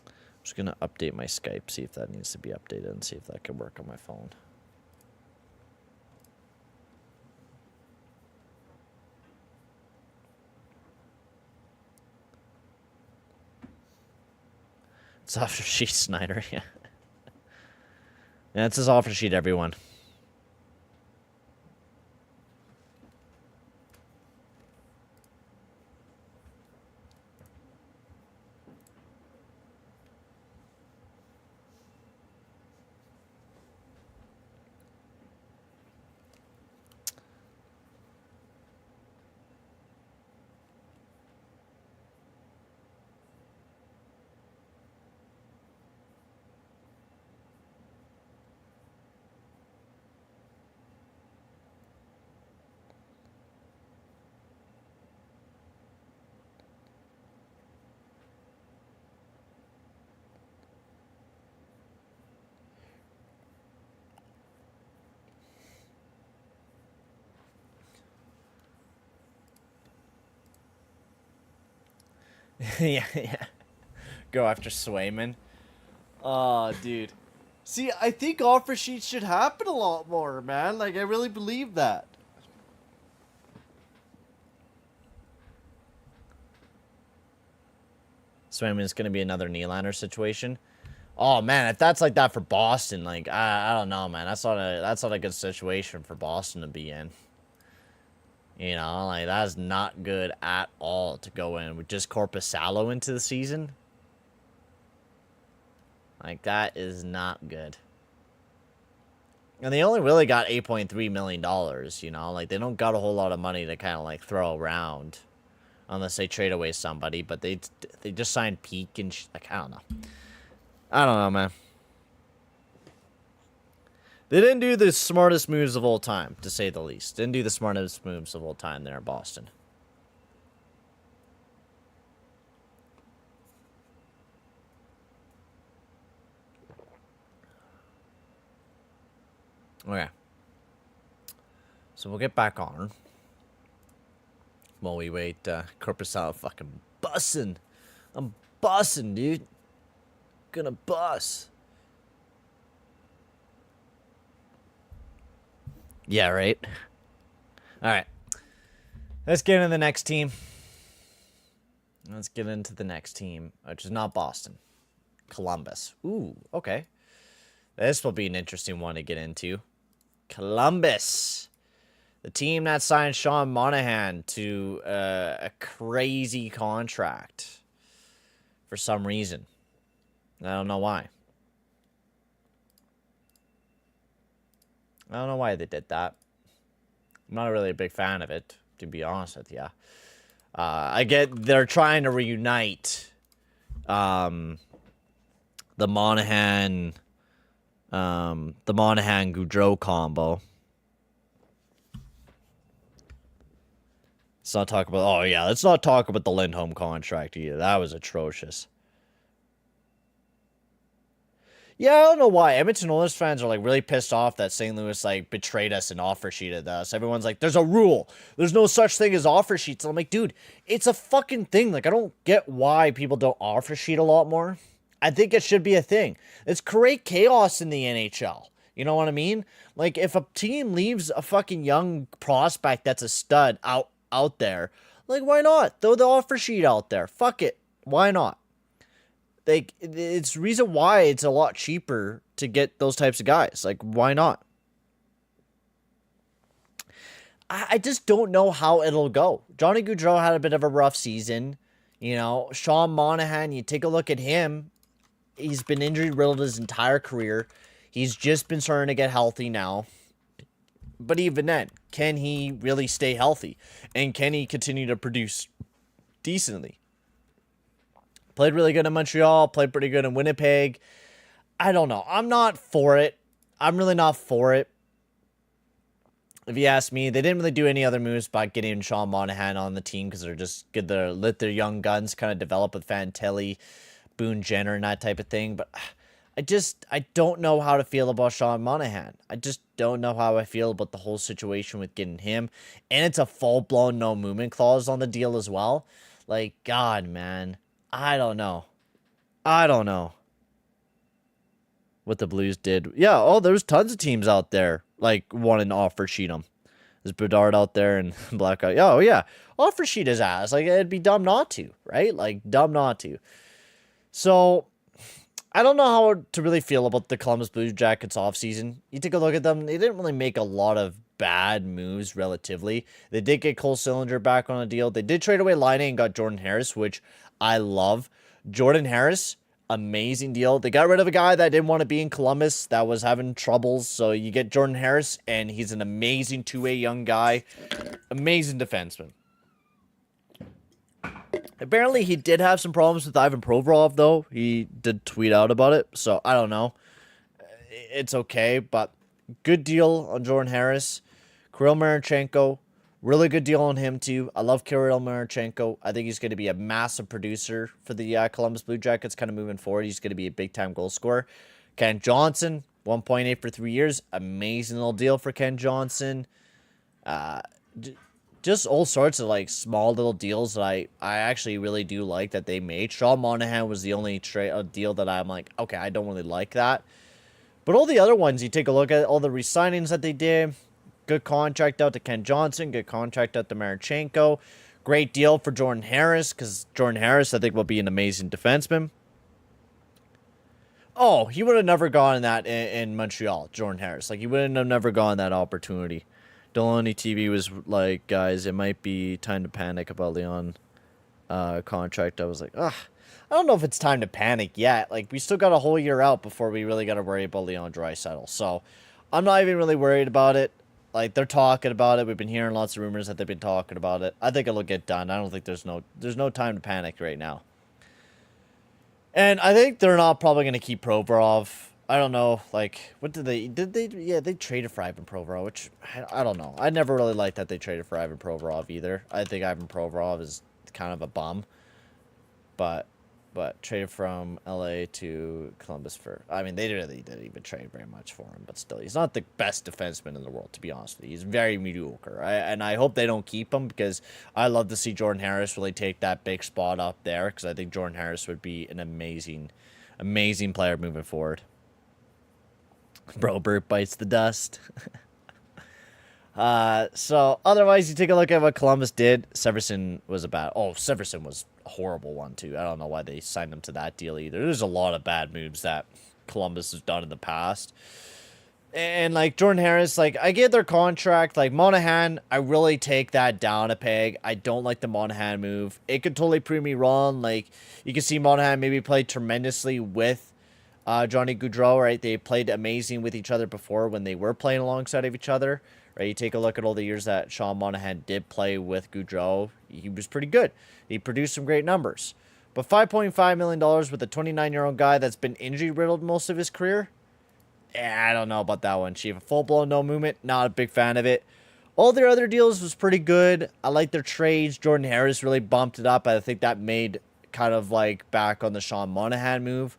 I'm just going to update my Skype, see if that needs to be updated, and see if that can work on my phone. It's offer sheet, Snyder, yeah. Yeah, it's his offer sheet, everyone. Yeah. Go after Swayman. Oh, dude. See, I think offer sheets should happen a lot more, man. Like, I really believe that. Swayman's going to be another Nylander situation. Oh, man, if that's like that for Boston, like, I don't know, man. That's not a good situation for Boston to be in. You know, like, that's not good at all to go in with just Korpisalo into the season. Like, that is not good. And they only really got $8.3 million, you know? Like, they don't got a whole lot of money to kind of, like, throw around. Unless they trade away somebody. But they just signed Peak and... like, I don't know. I don't know, man. They didn't do the smartest moves of all time, to say the least. Didn't do the smartest moves of all time there in Boston. Okay. So we'll get back on. While we wait, Korpisalo fucking bussin'. I'm bussin', dude. Gonna bust. Yeah, right? Alright. Let's get into the next team. Let's get into the next team, which is not Boston. Columbus. Ooh, okay. This will be an interesting one to get into. Columbus. The team that signed Sean Monahan to a crazy contract. For some reason. I don't know why. I don't know why they did that. I'm not really a big fan of it, to be honest with you. I get they're trying to reunite the Monahan The Monahan-Goudreau combo. Let's not talk about... Oh, yeah, let's not talk about the Lindholm contract either. That was atrocious. Yeah, I don't know why. Edmonton Oilers fans are, like, really pissed off that St. Louis, like, betrayed us and offer sheeted us. Everyone's like, there's a rule. There's no such thing as offer sheets. And I'm like, dude, it's a fucking thing. Like, I don't get why people don't offer sheet a lot more. I think it should be a thing. It's create chaos in the NHL. You know what I mean? Like, if a team leaves a fucking young prospect that's a stud out there, like, why not? Throw the offer sheet out there. Fuck it. Why not? Like, it's the reason why it's a lot cheaper to get those types of guys. Like, why not? I just don't know how it'll go. Johnny Gaudreau had a bit of a rough season. You know, Sean Monahan, you take a look at him. He's been injury-riddled his entire career. He's just been starting to get healthy now. But even then, can he really stay healthy? And can he continue to produce decently? Played really good in Montreal. Played pretty good in Winnipeg. I don't know. I'm not for it. I'm really not for it. If you ask me, they didn't really do any other moves by getting Sean Monahan on the team because they're just good to let their young guns kind of develop with Fantilli, Boone Jenner, and that type of thing. But I don't know how to feel about Sean Monahan. I just don't know how I feel about the whole situation with getting him. And it's a full-blown no movement clause on the deal as well. Like, God, man. I don't know. I don't know what the Blues did. Yeah, oh, there's tons of teams out there, like, wanting to offer sheet him. There's Bedard out there and Blackout. Oh, yeah. Offer sheet his ass. Like, it'd be dumb not to, right? Like, dumb not to. So, I don't know how to really feel about the Columbus Blue Jackets offseason. You take a look at them. They didn't really make a lot of bad moves relatively. They did get Cole Sillinger back on a deal. They did trade away Laine and got Jordan Harris, which I love. Jordan Harris, amazing deal. They got rid of a guy that didn't want to be in Columbus that was having troubles. So you get Jordan Harris, and he's an amazing two-way young guy. Amazing defenseman. Apparently, he did have some problems with Ivan Provorov, though. He did tweet out about it, so I don't know. It's okay, but good deal on Jordan Harris. Kirill Marchenko, really good deal on him, too. I love Kirill Marchenko. I think he's going to be a massive producer for the Columbus Blue Jackets kind of moving forward. He's going to be a big-time goal scorer. Ken Johnson, 1.8 for 3 years. Amazing little deal for Ken Johnson. Just all sorts of, like, small little deals that I actually really do like that they made. Sean Monahan was the only deal that I'm like, okay, I don't really like that. But all the other ones, you take a look at all the re-signings that they did. Good contract out to Ken Johnson. Good contract out to Marchenko. Great deal for Jordan Harris, because Jordan Harris, I think, will be an amazing defenseman. Oh, he would have never gone that in Montreal, Jordan Harris. Like, he would have never gone that opportunity. Deloney TV was like, guys, it might be time to panic about Leon contract. I was like, ugh. I don't know if it's time to panic yet. Like, we still got a whole year out before we really got to worry about Leon Draisaitl. So, I'm not even really worried about it. Like, they're talking about it. We've been hearing lots of rumors that they've been talking about it. I think it'll get done. I don't think there's no time to panic right now. And I think they're not probably going to keep Provorov. I don't know, like, what did they, yeah, they traded for Ivan Provorov, which, I don't know. I never really liked that they traded for Ivan Provorov either. I think Ivan Provorov is kind of a bum. But traded from LA to Columbus for, I mean, they really didn't even trade very much for him, but still, he's not the best defenseman in the world, to be honest with you. He's very mediocre, and I hope they don't keep him, because I love to see Jordan Harris really take that big spot up there, because I think Jordan Harris would be an amazing player moving forward. Bro, Bert bites the dust. So, otherwise, you take a look at what Columbus did. Severson was Severson was a horrible one, too. I don't know why they signed him to that deal either. There's a lot of bad moves that Columbus has done in the past. And, like, Jordan Harris, like, I get their contract. Like, Monahan, I really take that down a peg. I don't like the Monahan move. It could totally prove me wrong. Like, you can see Monahan maybe play tremendously with Johnny Gaudreau, right? They played amazing with each other before when they were playing alongside of each other, right? You take a look at all the years that Sean Monahan did play with Gaudreau. He was pretty good. He produced some great numbers. But $5.5 million with a 29-year-old guy that's been injury-riddled most of his career, I don't know about that one, Chief. Full-blown no movement, not a big fan of it. All their other deals was pretty good. I like their trades. Jordan Harris really bumped it up. I think that made kind of like back on the Sean Monahan move.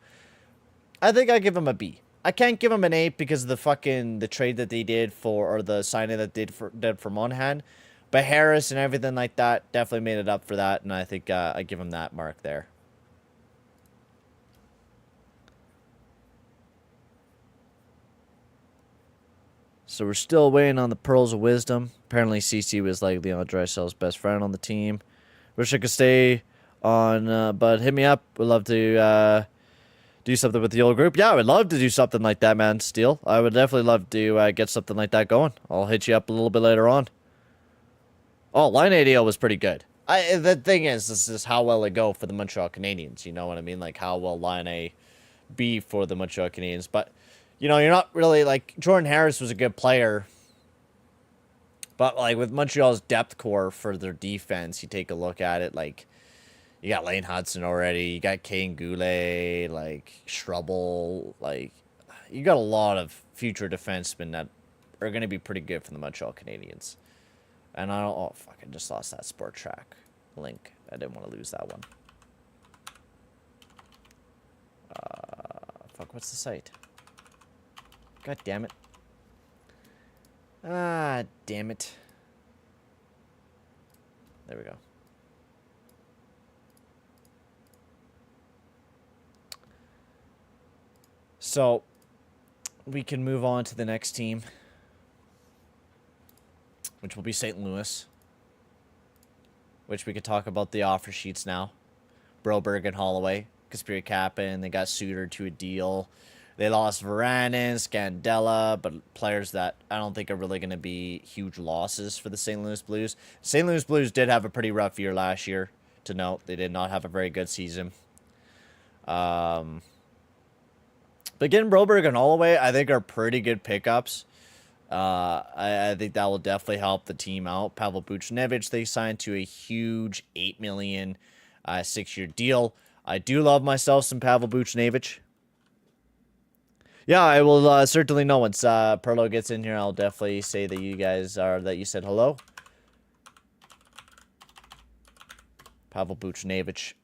I think I give him a B. I can't give him an A because of the trade that they did for, or the signing that they did for Monahan. But Harris and everything like that definitely made it up for that, and I think I give him that mark there. So we're still waiting on the Pearls of Wisdom. Apparently CC was like Leon Draisaitl's best friend on the team. Wish I could stay on, but hit me up. Would love to do something with the old group. Yeah, I would love to do something like that, man, Steel. I would definitely love to get something like that going. I'll hit you up a little bit later on. Oh, line ADL was pretty good. The thing is, this is how well it go for the Montreal Canadiens. You know what I mean? Like, how well line A be for the Montreal Canadiens. But, you know, you're not really, like, Jordan Harris was a good player. But, like, with Montreal's depth core for their defense, you take a look at it, like, you got Lane Hudson already. You got Kane Goulet, like, Struble. Like, you got a lot of future defensemen that are going to be pretty good for the Montreal Canadiens. And I don't... Oh, fuck, I just lost that Sport Track link. I didn't want to lose that one. Fuck, what's the site? God damn it. Ah, damn it. There we go. So, we can move on to the next team, which will be St. Louis, which we could talk about the offer sheets now. Broberg and Holloway, Kasperi Kapanen, they got Suter to a deal. They lost Varanen, Scandella, but players that I don't think are really going to be huge losses for the St. Louis Blues. St. Louis Blues did have a pretty rough year last year, to note. They did not have a very good season. But getting Broberg and Holloway, I think, are pretty good pickups. I think that will definitely help the team out. Pavel Buchnevich, they signed to a huge $8 million 6-year deal. I do love myself some Pavel Buchnevich. Yeah, I will certainly know once Pearlo gets in here. I'll definitely say that you said hello. Pavel Buchnevich.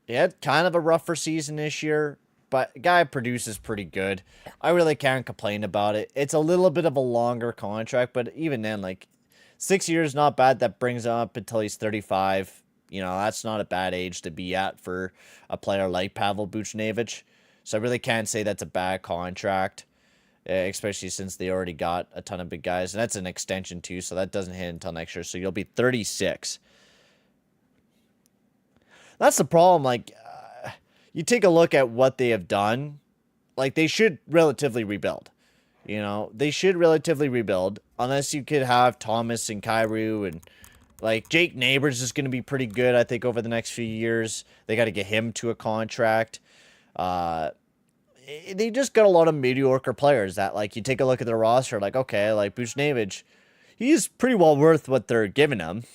He had kind of a rougher season this year, but guy produces pretty good. I really can't complain about it. It's a little bit of a longer contract, but even then, like, 6 years, not bad. That brings him up until he's 35. You know, that's not a bad age to be at for a player like Pavel Buchnevich. So I really can't say that's a bad contract, especially since they already got a ton of big guys. And that's an extension too, so that doesn't hit until next year. So you'll be 36. That's the problem. Like, you take a look at what they have done. Like, they should relatively rebuild. You know, they should relatively rebuild. Unless you could have Thomas and Kyrou and... Like, Jake Neighbors is going to be pretty good, I think, over the next few years. They got to get him to a contract. They just got a lot of mediocre players that, like, you take a look at their roster, like, okay, like, Buchnevich, he's pretty well worth what they're giving him.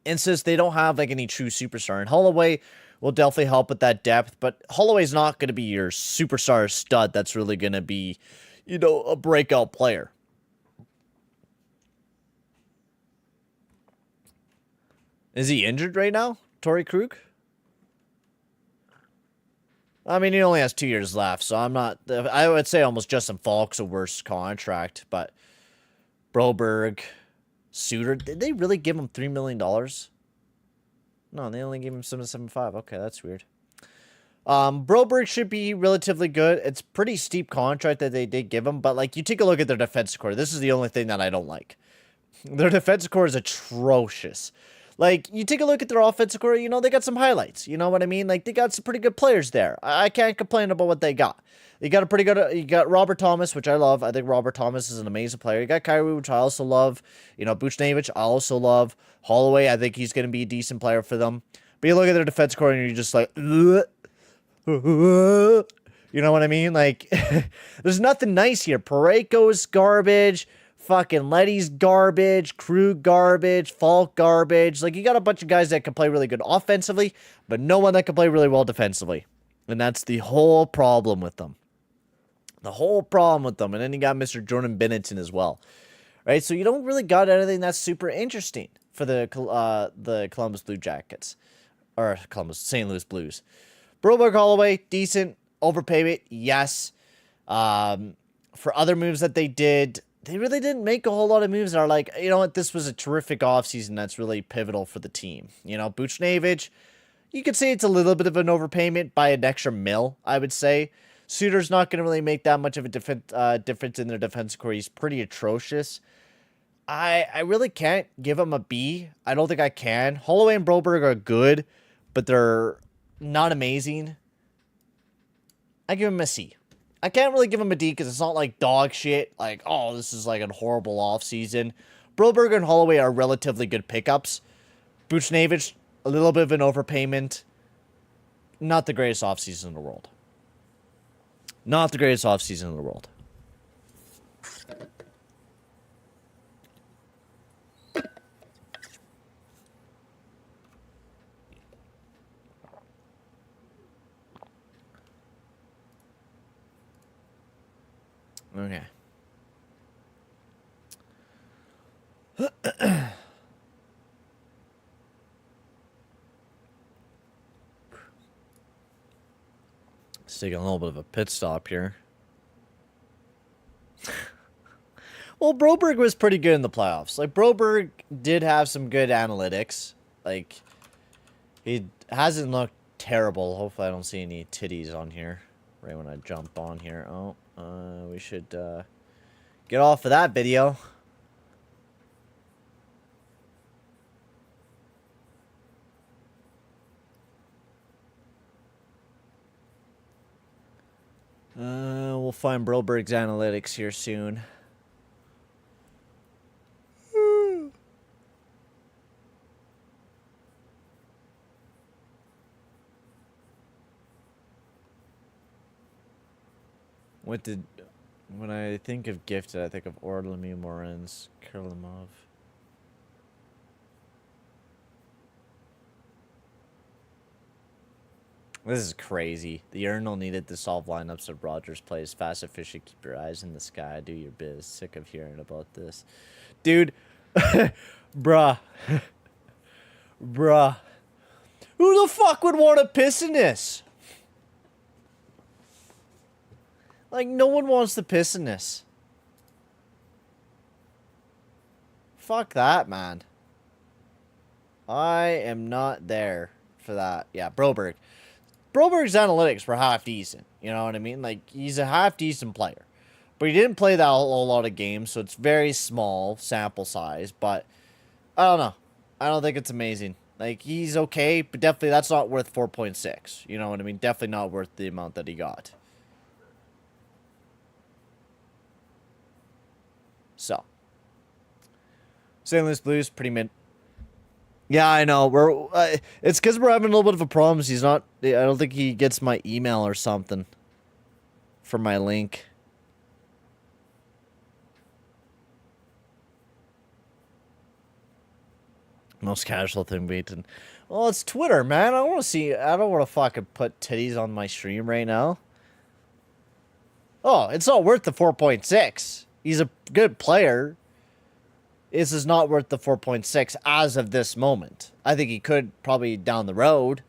And since they don't have, like, any true superstar. And Holloway will definitely help with that depth, but Holloway's not going to be your superstar stud that's really going to be, you know, a breakout player. Is he injured right now, Torrey Krug? I mean, he only has 2 years left, so I'm not... I would say almost Justin Falk's a worse contract, but Broberg, Suter, did they really give him $3 million? No, they only gave him $7.75. Okay, that's weird. Broberg should be relatively good. It's pretty steep contract that they did give him, but, like, you take a look at their defense core. This is the only thing that I don't like. Their defense core is atrocious. Like, you take a look at their offensive core, you know, they got some highlights. You know what I mean? Like, they got some pretty good players there. I can't complain about what they got. You got a pretty good... You got Robert Thomas, which I love. I think Robert Thomas is an amazing player. You got Kyrou, which I also love. You know, Buchnevich, I also love. Holloway, I think he's going to be a decent player for them. But you look at their defense core and you're just like... You know what I mean? Like, there's nothing nice here. Pareko's garbage... Fucking Letty's garbage, Krug garbage, Falk garbage. Like, you got a bunch of guys that can play really good offensively, but no one that can play really well defensively. And that's the whole problem with them. The whole problem with them. And then you got Mr. Jordan Binnington as well. Right? So you don't really got anything that's super interesting for the Columbus Blue Jackets. Or St. Louis Blues. Broberg Holloway, decent. Overpayment, yes. For other moves that they did, they really didn't make a whole lot of moves that are like, you know what, this was a terrific offseason that's really pivotal for the team. You know, Buchnevich, you could say it's a little bit of an overpayment by an extra mil, I would say. Suter's not going to really make that much of a difference in their defensive core. He's pretty atrocious. I really can't give him a B. I don't think I can. Holloway and Broberg are good, but they're not amazing. I give him a C. I can't really give him a D because it's not like dog shit. Like, oh, this is like a horrible offseason. Broberg and Holloway are relatively good pickups. Buchnevich, a little bit of an overpayment. Not the greatest offseason in the world. Not the greatest offseason in the world. Okay. Let's take a little bit of a pit stop here. Well, Broberg was pretty good in the playoffs. Like, Broberg did have some good analytics. Like, he hasn't looked terrible. Hopefully I don't see any titties on here right when I jump on here. Oh, we should get off of that video. We'll find Broberg's analytics here soon. When I think of gifted, I think of Orlemy, Morin's, Kurlimov. This is crazy. The Urinal needed to solve lineups of Rogers plays fast, efficient, keep your eyes in the sky, do your biz. Sick of hearing about this. Dude, bruh. Bruh. Who the fuck would want to piss in this? Like, no one wants to piss in this. Fuck that, man. I am not there for that. Yeah, Broberg. Broberg's analytics were half decent. You know what I mean? Like, he's a half decent player. But he didn't play that a whole lot of games, so it's very small sample size. But, I don't know. I don't think it's amazing. Like, he's okay, but definitely that's not worth 4.6. You know what I mean? Definitely not worth the amount that he got. So, St. Louis Blues, pretty mid. Yeah, I know. It's because we're having a little bit of a problem. He's not. I don't think he gets my email or something for my link. Most casual thing, Payton. Well, it's Twitter, man. I want to see. I don't want to fucking put titties on my stream right now. Oh, it's not worth the 4.6. He's a good player. This is not worth the 4.6 as of this moment. I think he could probably down the road,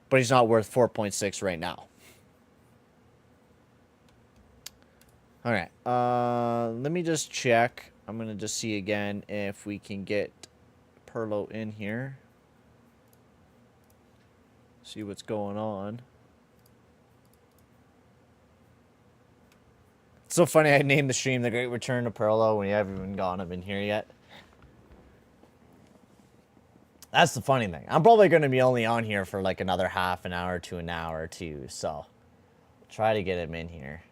but he's not worth 4.6 right now. All right. Let me just check. I'm going to just see again if we can get Pearlo in here. See what's going on. It's so funny I named the stream The Great Return to Pearlo when you haven't even got him in here yet. That's the funny thing. I'm probably going to be only on here for like another half an hour to an hour or two, so try to get him in here.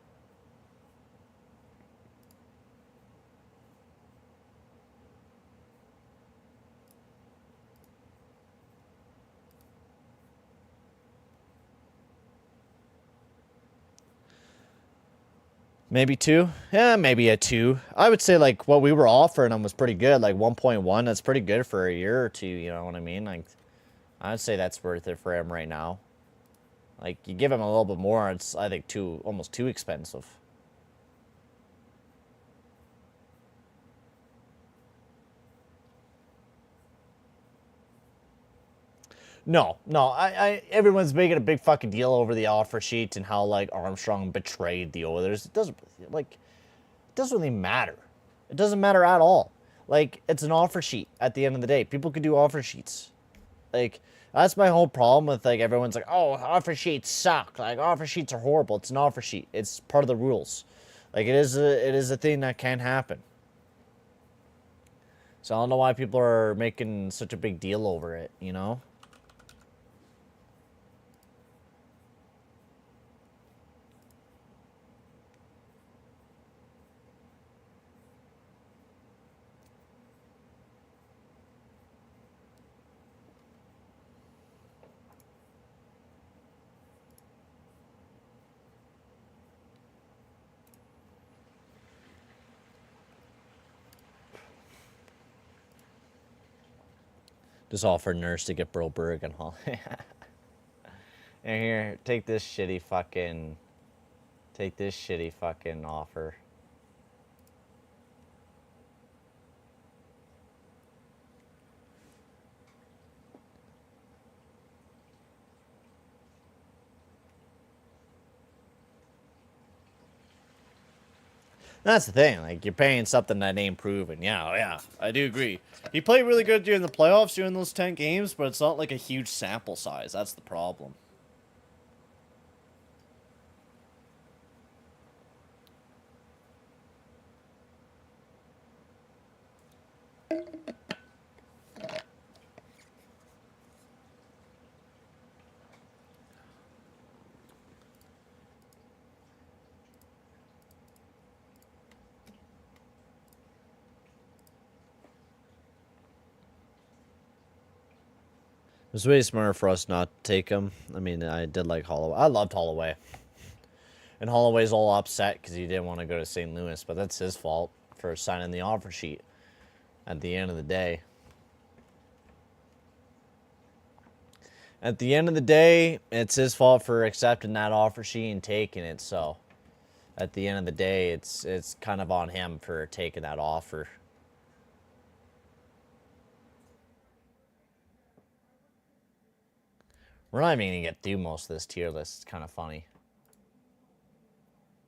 Maybe 2? Yeah, maybe a 2. I would say, like, what we were offering him was pretty good. Like, 1.1, that's pretty good for a year or two, you know what I mean? Like, I'd say that's worth it for him right now. Like, you give him a little bit more, it's, I think, almost too expensive. No, everyone's making a big fucking deal over the offer sheet and how, like, Armstrong betrayed the Oilers. It doesn't really matter. It doesn't matter at all. Like, it's an offer sheet at the end of the day. People can do offer sheets. Like, that's my whole problem with, like, everyone's like, oh, offer sheets suck. Like, offer sheets are horrible. It's an offer sheet. It's part of the rules. Like, it is a thing that can happen. So I don't know why people are making such a big deal over it, you know? Just offer Nurse to get Broberg and Hall. And here, take this shitty fucking offer. That's the thing. Like, you're paying something that ain't proven. Yeah, I do agree. He played really good during the playoffs during those 10 games, but it's not like a huge sample size. That's the problem. It was way smarter for us not to take him. I mean, I did like Holloway. I loved Holloway. And Holloway's all upset because he didn't want to go to St. Louis, but that's his fault for signing the offer sheet at the end of the day. At the end of the day, it's his fault for accepting that offer sheet and taking it, so at the end of the day, it's kind of on him for taking that offer. We're not even going to get through most of this tier list. It's kind of funny.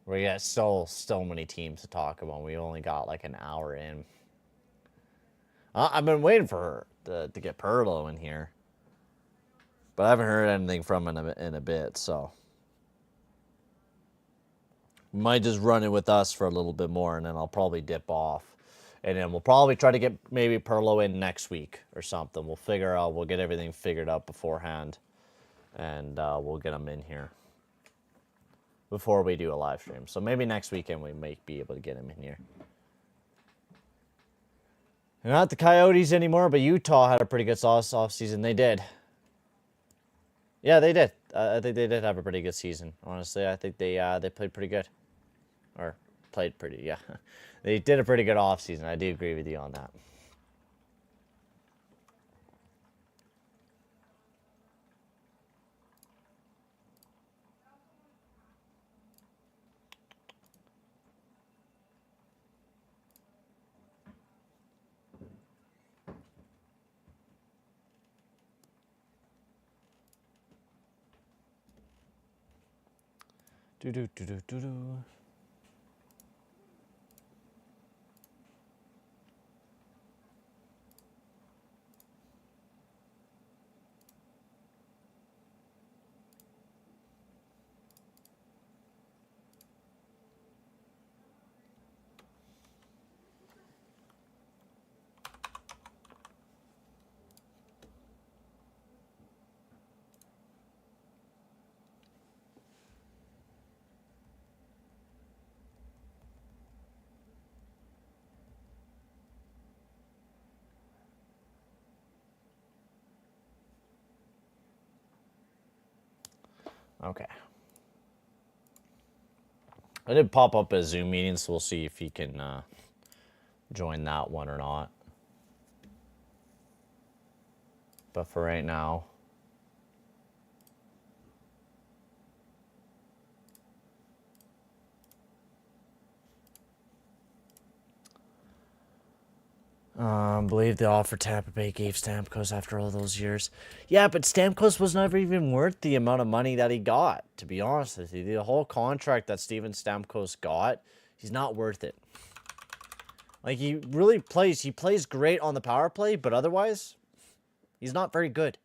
We got so many teams to talk about. We only got like an hour in. I've been waiting for her to get Pearlo in here. But I haven't heard anything from him in a bit, so. We might just run it with us for a little bit more, and then I'll probably dip off. And then we'll probably try to get maybe Pearlo in next week or something. We'll get everything figured out beforehand. And we'll get him in here before we do a live stream. So maybe next weekend we might be able to get him in here. They're not the Coyotes anymore, but Utah had a pretty good off-season. They did. Yeah, they did. I think they did have a pretty good season. Honestly, I think they played pretty good. Or played pretty, yeah. They did a pretty good off-season. I do agree with you on that. Do. Okay. I did pop up a Zoom meeting, so we'll see if he can join that one or not. But for right now, Believe the offer Tampa Bay gave Stamkos after all those years. Yeah, but Stamkos was never even worth the amount of money that he got, to be honest with you. The whole contract that Steven Stamkos got, he's not worth it. Like, he plays great on the power play, but otherwise, he's not very good.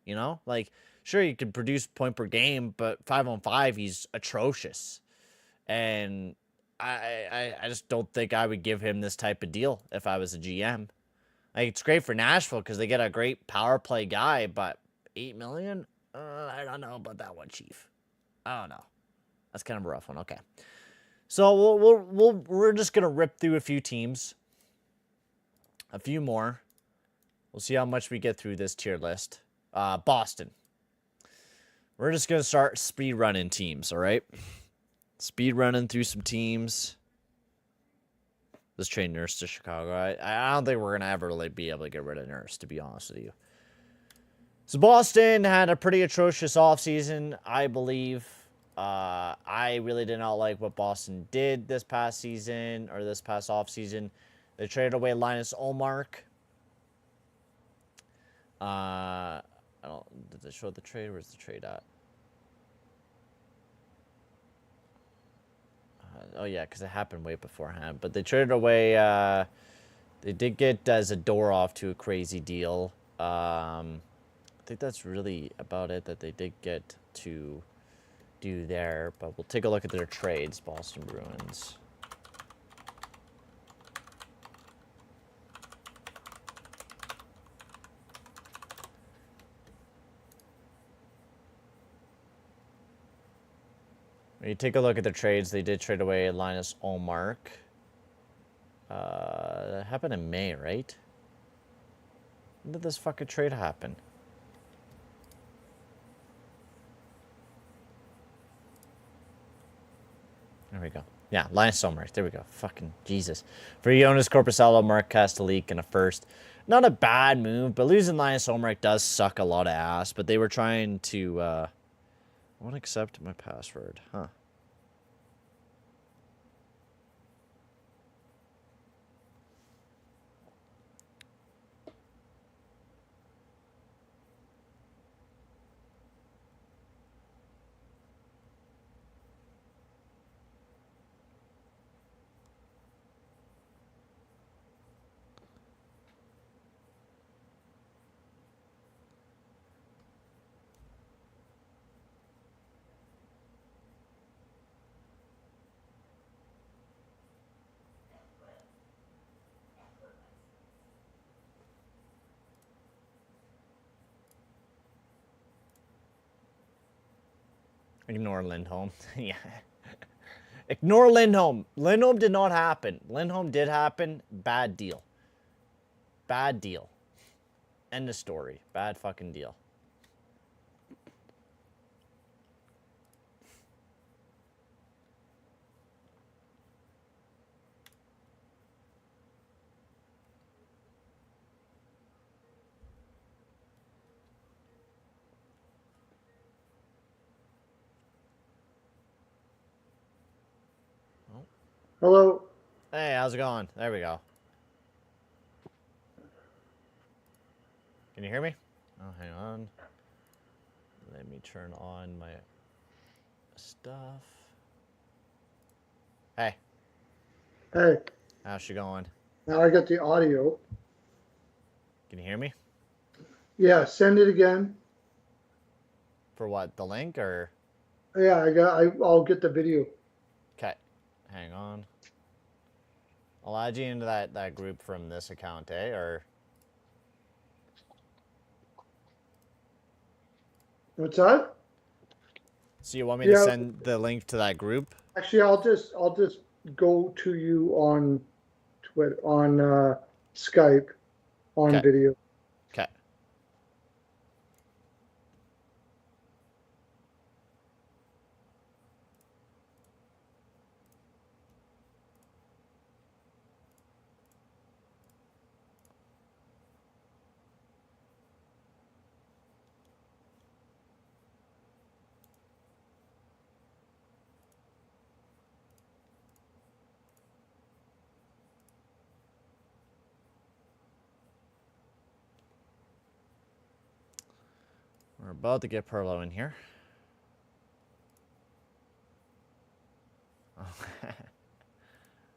You know? Like, sure, he can produce point per game, but 5-on-5, he's atrocious. And I just don't think I would give him this type of deal if I was a GM. Like, it's great for Nashville because they get a great power play guy, but $8 million? I don't know about that one, Chief. I don't know. That's kind of a rough one. Okay. So we're just gonna rip through a few teams, a few more. We'll see how much we get through this tier list. Boston. We're just gonna start speed running teams. All right. Speed running through some teams. Let's trade Nurse to Chicago. I don't think we're going to ever really be able to get rid of Nurse, to be honest with you. So Boston had a pretty atrocious offseason, I believe. I really did not like what Boston did this past season, or this past offseason. They traded away Linus Ullmark. Did they show the trade? Where's the trade at? Oh, yeah, because it happened way beforehand. But they traded away... they did get Zadorov to a crazy deal. I think that's really about it that they did get to do there. But we'll take a look at their trades, Boston Bruins. When you take a look at the trades, they did trade away Linus Ullmark. That happened in May, right? When did this fucking trade happen? There we go. Yeah, Linus Ullmark. There we go. Fucking Jesus. For Jonas Corposalo, Mark Kastelic, and a first. Not a bad move, but losing Linus Ullmark does suck a lot of ass. But they were trying to... I won't accept my password. Huh. Ignore Lindholm. Yeah. Ignore Lindholm. Lindholm did not happen. Lindholm did happen. Bad deal. Bad deal. End of story. Bad fucking deal. Hello. Hey, how's it going? There we go. Can you hear me? Oh, hang on. Let me turn on my stuff. Hey. Hey. How's she going? Now I got the audio. Can you hear me? Yeah, send it again. For what? The link or? Yeah, I'll get the video. Okay. Hang on. I'll add you into that group from this account, eh? Or What's that? so you want me to send the link to that group? Actually, I'll just go to you on Twitter, on Skype, on video. Okay. About to get Pearlo in here.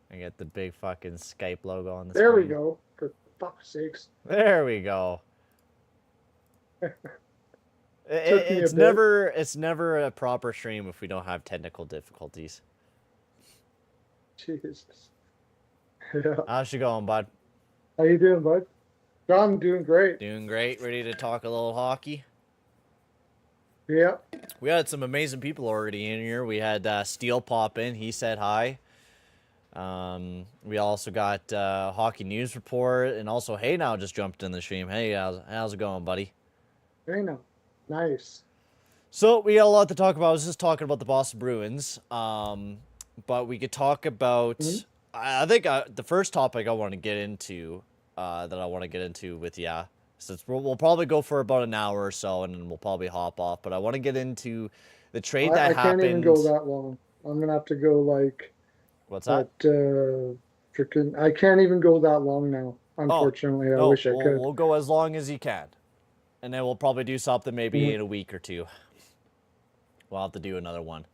I get the big fucking Skype logo on the There screen. we go. For fuck's sakes. There we go. Took me a It's bit. never a proper stream if we don't have technical difficulties. Jesus. Yeah. How's she going, bud? How you doing, bud? I'm doing great. Doing great. Ready to talk a little hockey? Yeah. We had some amazing people already in here. We had Steele pop in. He said hi. We also got Hockey News Report, and also Hey Now just jumped in the stream. Hey, how's it going, buddy? Hey now. Nice. So we got a lot to talk about. I was just talking about the Boston Bruins, but we could talk about. Mhm. I think the first topic I want to get into, with you, since we'll probably go for about an hour or so, and then we'll probably hop off. But I want to get into the trade that I happened. can't even go that long. I'm gonna have to go like What's that? freaking. I can't even go that long now. Unfortunately, I wish I could. We'll go as long as you can, and then we'll probably do something maybe in a week or two. We'll have to do another one,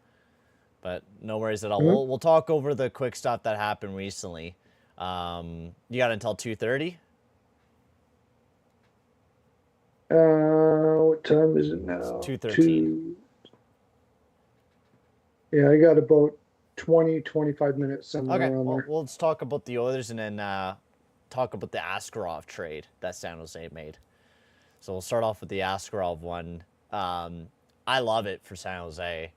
but no worries at all. We'll talk over the quick stuff that happened recently. You got until 2:30. What time is it now? 2:13. Yeah, I got about 20-25 minutes somewhere Okay, around well, there. let's talk about the Oilers and then talk about the Askarov trade that San Jose made. So we'll start off with the Askarov one. I love it for San Jose.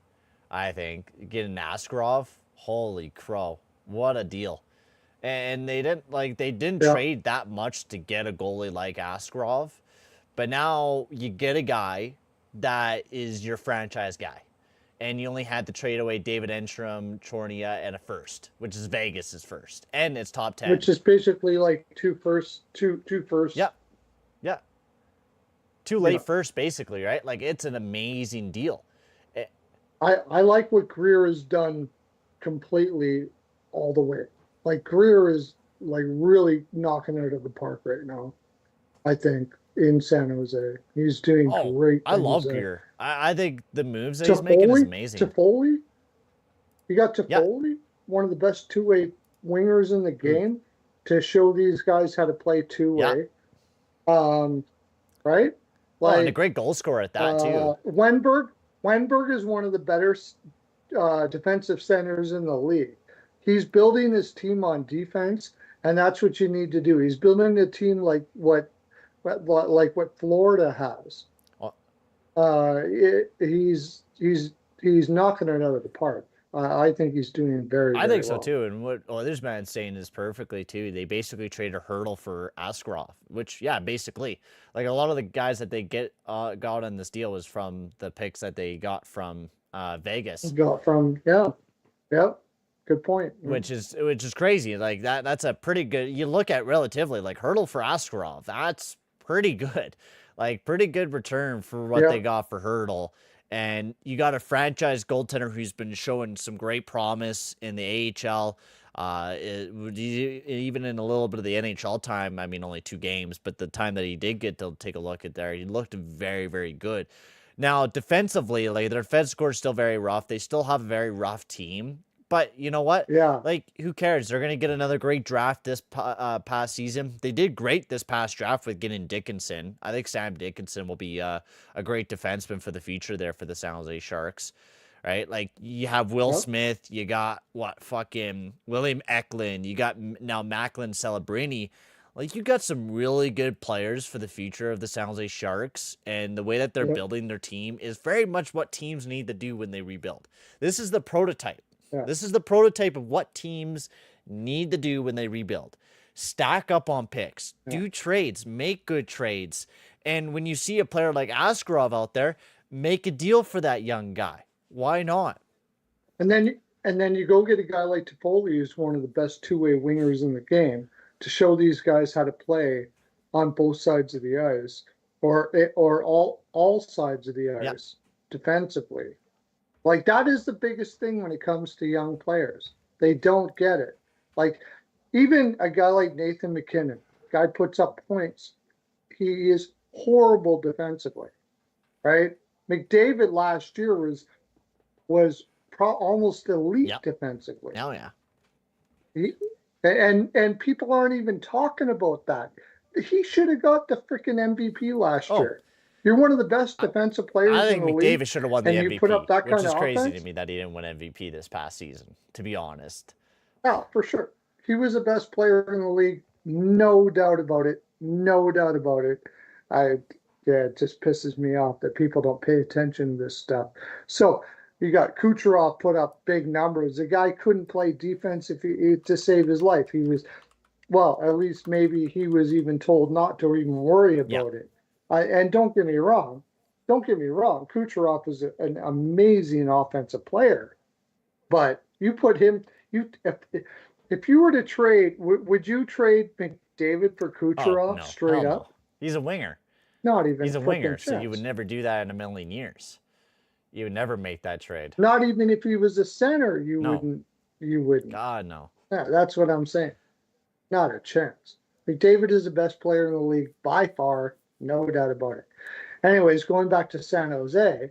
I think getting Askarov, holy crow, what a deal! And they didn't trade that much to get a goalie like Askarov, but now you get a guy that is your franchise guy. And you only had to trade away David Enstrom, Chornia, and a first, which is Vegas's first, and it's top 10. Which is basically like two firsts. Yep. Yeah. Two late first, basically, right? Like, it's an amazing deal. I like what Greer has done completely all the way. Like, Greer is like really knocking it out of the park right now, I think, in San Jose. He's doing great. I love Greer. I think the moves that he's making is amazing. Toffoli? You got Toffoli, one of the best two-way wingers in the game, to show these guys how to play two-way. Right? Like, and a great goal scorer at that, too. Wenberg is one of the better defensive centers in the league. He's building his team on defense, and that's what you need to do. He's building a team like what Florida has. He's knocking it out of the park. I think he's doing very, very I think so well. too. And what Others man's saying is perfectly too. They basically traded Hurdle for Askarov, which basically, like, a lot of the guys that they got on this deal was from the picks that they got from Vegas. Good point. Which is crazy. Like that's a pretty good. You look at relatively like Hurdle for Askarov. That's pretty good. Like, pretty good return for what they got for Hurdle. And you got a franchise goaltender who's been showing some great promise in the AHL, even in a little bit of the NHL time. I mean, only 2 games, but the time that he did get to take a look at there, he looked very, very good. Now, defensively, like, their defense score is still very rough. They still have a very rough team. But you know what? Yeah. Like, who cares? They're going to get another great draft this past season. They did great this past draft with getting Dickinson. I think Sam Dickinson will be a great defenseman for the future there for the San Jose Sharks, right? Like, you have Will Smith. You got, fucking William Eklund. You got now Macklin Celebrini. Like, you got some really good players for the future of the San Jose Sharks, and the way that they're building their team is very much what teams need to do when they rebuild. This is the prototype. Yeah. This is the prototype of what teams need to do when they rebuild. Stack up on picks, do trades, make good trades. And when you see a player like Askarov out there, make a deal for that young guy. Why not? And then you go get a guy like Toffoli, who's one of the best two-way wingers in the game, to show these guys how to play on both sides of the ice, or all sides of the ice defensively. Like, that is the biggest thing when it comes to young players. They don't get it. Like, even a guy like Nathan McKinnon, guy puts up points. He is horrible defensively, right? McDavid last year was almost elite Yep. defensively. Oh yeah. He, and people aren't even talking about that. He should have got the freaking MVP last Oh, year. You're one of the best defensive I players in think the league, McDavid should have won the and you put up MVP, that which kind is of crazy to offense. me that he didn't win MVP this past season, to be honest. Oh, for sure. He was the best player in the league, no doubt about it. No doubt about it. I Yeah, it just pisses me off that people don't pay attention to this stuff. So you got Kucherov put up big numbers. The guy couldn't play defense to save his life. He was, well, at least maybe he was even told not to even worry Yeah. about it. And don't get me wrong. Don't get me wrong. Kucherov is an amazing offensive player, but you put him, you if you were to trade, would you trade McDavid for Oh, Kucherov no. straight Hell up? no. He's a winger. Not even He's a freaking winger, so you would chance. never do that in a million years. You would never make that trade. Not even if he was a center, you No. wouldn't. You wouldn't. God, no. Yeah, that's what I'm saying. Not a chance. McDavid is the best player in the league by far, no doubt about it. Anyways, going back to San Jose,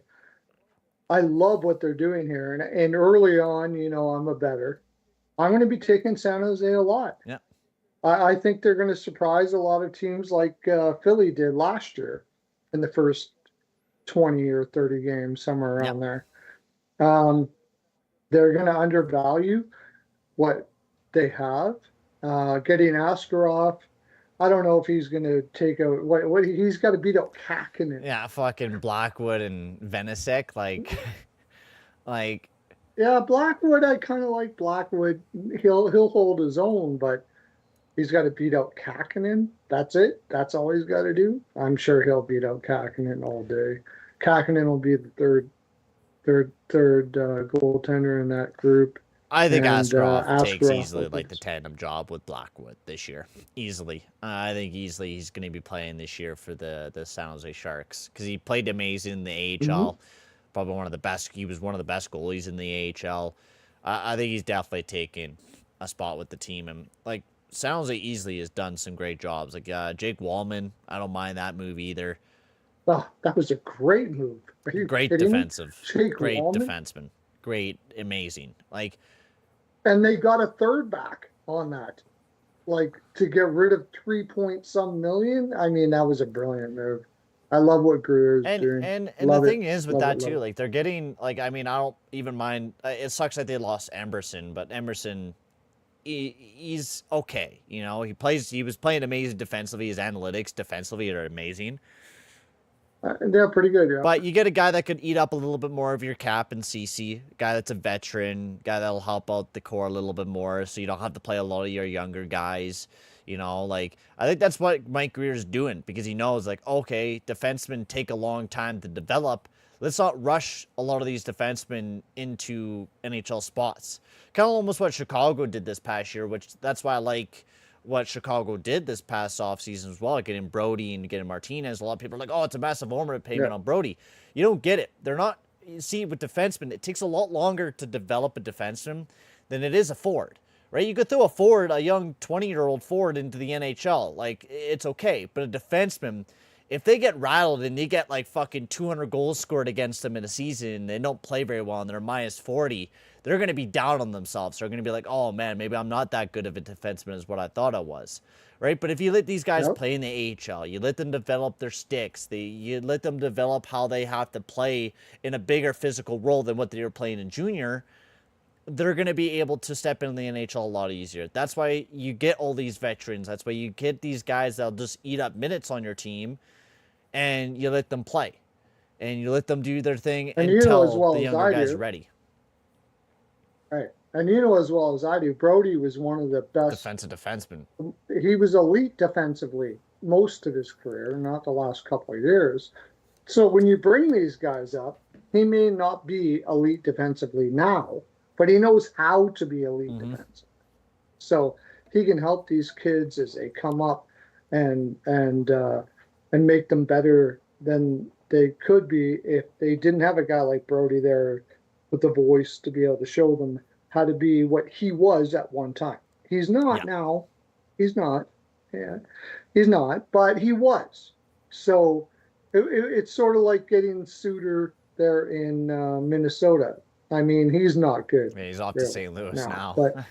I love what they're doing here. And early on, I'm a better. I'm going to be taking San Jose a lot. Yeah. I think they're going to surprise a lot of teams like Philly did last year in the first 20 or 30 games, somewhere around there. They're going to undervalue what they have. Getting Askarov, I don't know if he's going to take out what he's got to beat out Kakinen. Yeah, fucking Blackwood and Venisic, like. Yeah, Blackwood. I kind of like Blackwood. He'll hold his own, but he's got to beat out Kakinen. That's it. That's all he's got to do. I'm sure he'll beat out Kakinen all day. Kakinen will be the third goaltender in that group. I think Askarov takes Askarov easily like the tandem job with Blackwood this year. Easily. I think easily he's going to be playing this year for the San Jose Sharks because he played amazing in the AHL. Mm-hmm. Probably one of the best. He was one of the best goalies in the AHL. I think he's definitely taken a spot with the team. And like San Jose easily has done some great jobs. Like Jake Wallman, I don't mind that move either. Oh, that was a great move. Great defensive. Great Wallman? defenseman. Great, amazing. Like. And they got a third back on that, like to get rid of 3 point some million. I mean, that was a brilliant move. I love what Greer's doing. And the thing is with that too, like they're getting like I mean I don't even mind. It sucks that they lost Emerson, but Emerson, he's okay. He was playing amazing defensively. His analytics defensively are amazing. They're pretty good, yeah. But you get a guy that could eat up a little bit more of your cap in CC, guy that's a veteran, guy that'll help out the core a little bit more, so you don't have to play a lot of your younger guys. Like I think that's what Mike Greer's doing because he knows like, okay, defensemen take a long time to develop. Let's not rush a lot of these defensemen into NHL spots. Kind of almost what Chicago did this past year, which that's why I like what Chicago did this past offseason as well, getting Brody and getting Martinez. A lot of people are like, oh, it's a massive overpayment payment on Brody. You don't get it. They're not, you see, with defensemen, it takes a lot longer to develop a defenseman than it is a forward, right? You could throw a young 20-year-old forward into the NHL. Like, it's okay. But a defenseman, if they get rattled and they get like fucking 200 goals scored against them in a season and they don't play very well and they're minus 40, they're going to be down on themselves. They're going to be like, oh man, maybe I'm not that good of a defenseman as what I thought I was, right? But if you let these guys play in the AHL, you let them develop their sticks, you let them develop how they have to play in a bigger physical role than what they were playing in junior, they're going to be able to step into the NHL a lot easier. That's why you get all these veterans. That's why you get these guys that'll just eat up minutes on your team and you let them play. And you let them do their thing until the younger guys are ready. Right. And as well as I do, Brody was one of the best defensive defensemen. He was elite defensively most of his career, not the last couple of years. So when you bring these guys up, he may not be elite defensively now, but he knows how to be elite defensively. So he can help these kids as they come up and make them better than they could be if they didn't have a guy like Brody there with the voice to be able to show them how to be what he was at one time. He's not now. He's not. Yeah, he's not, but he was. So It's sort of like getting Suter there in Minnesota. I mean, he's not good, Yeah, he's off to really, St. Louis now, now. but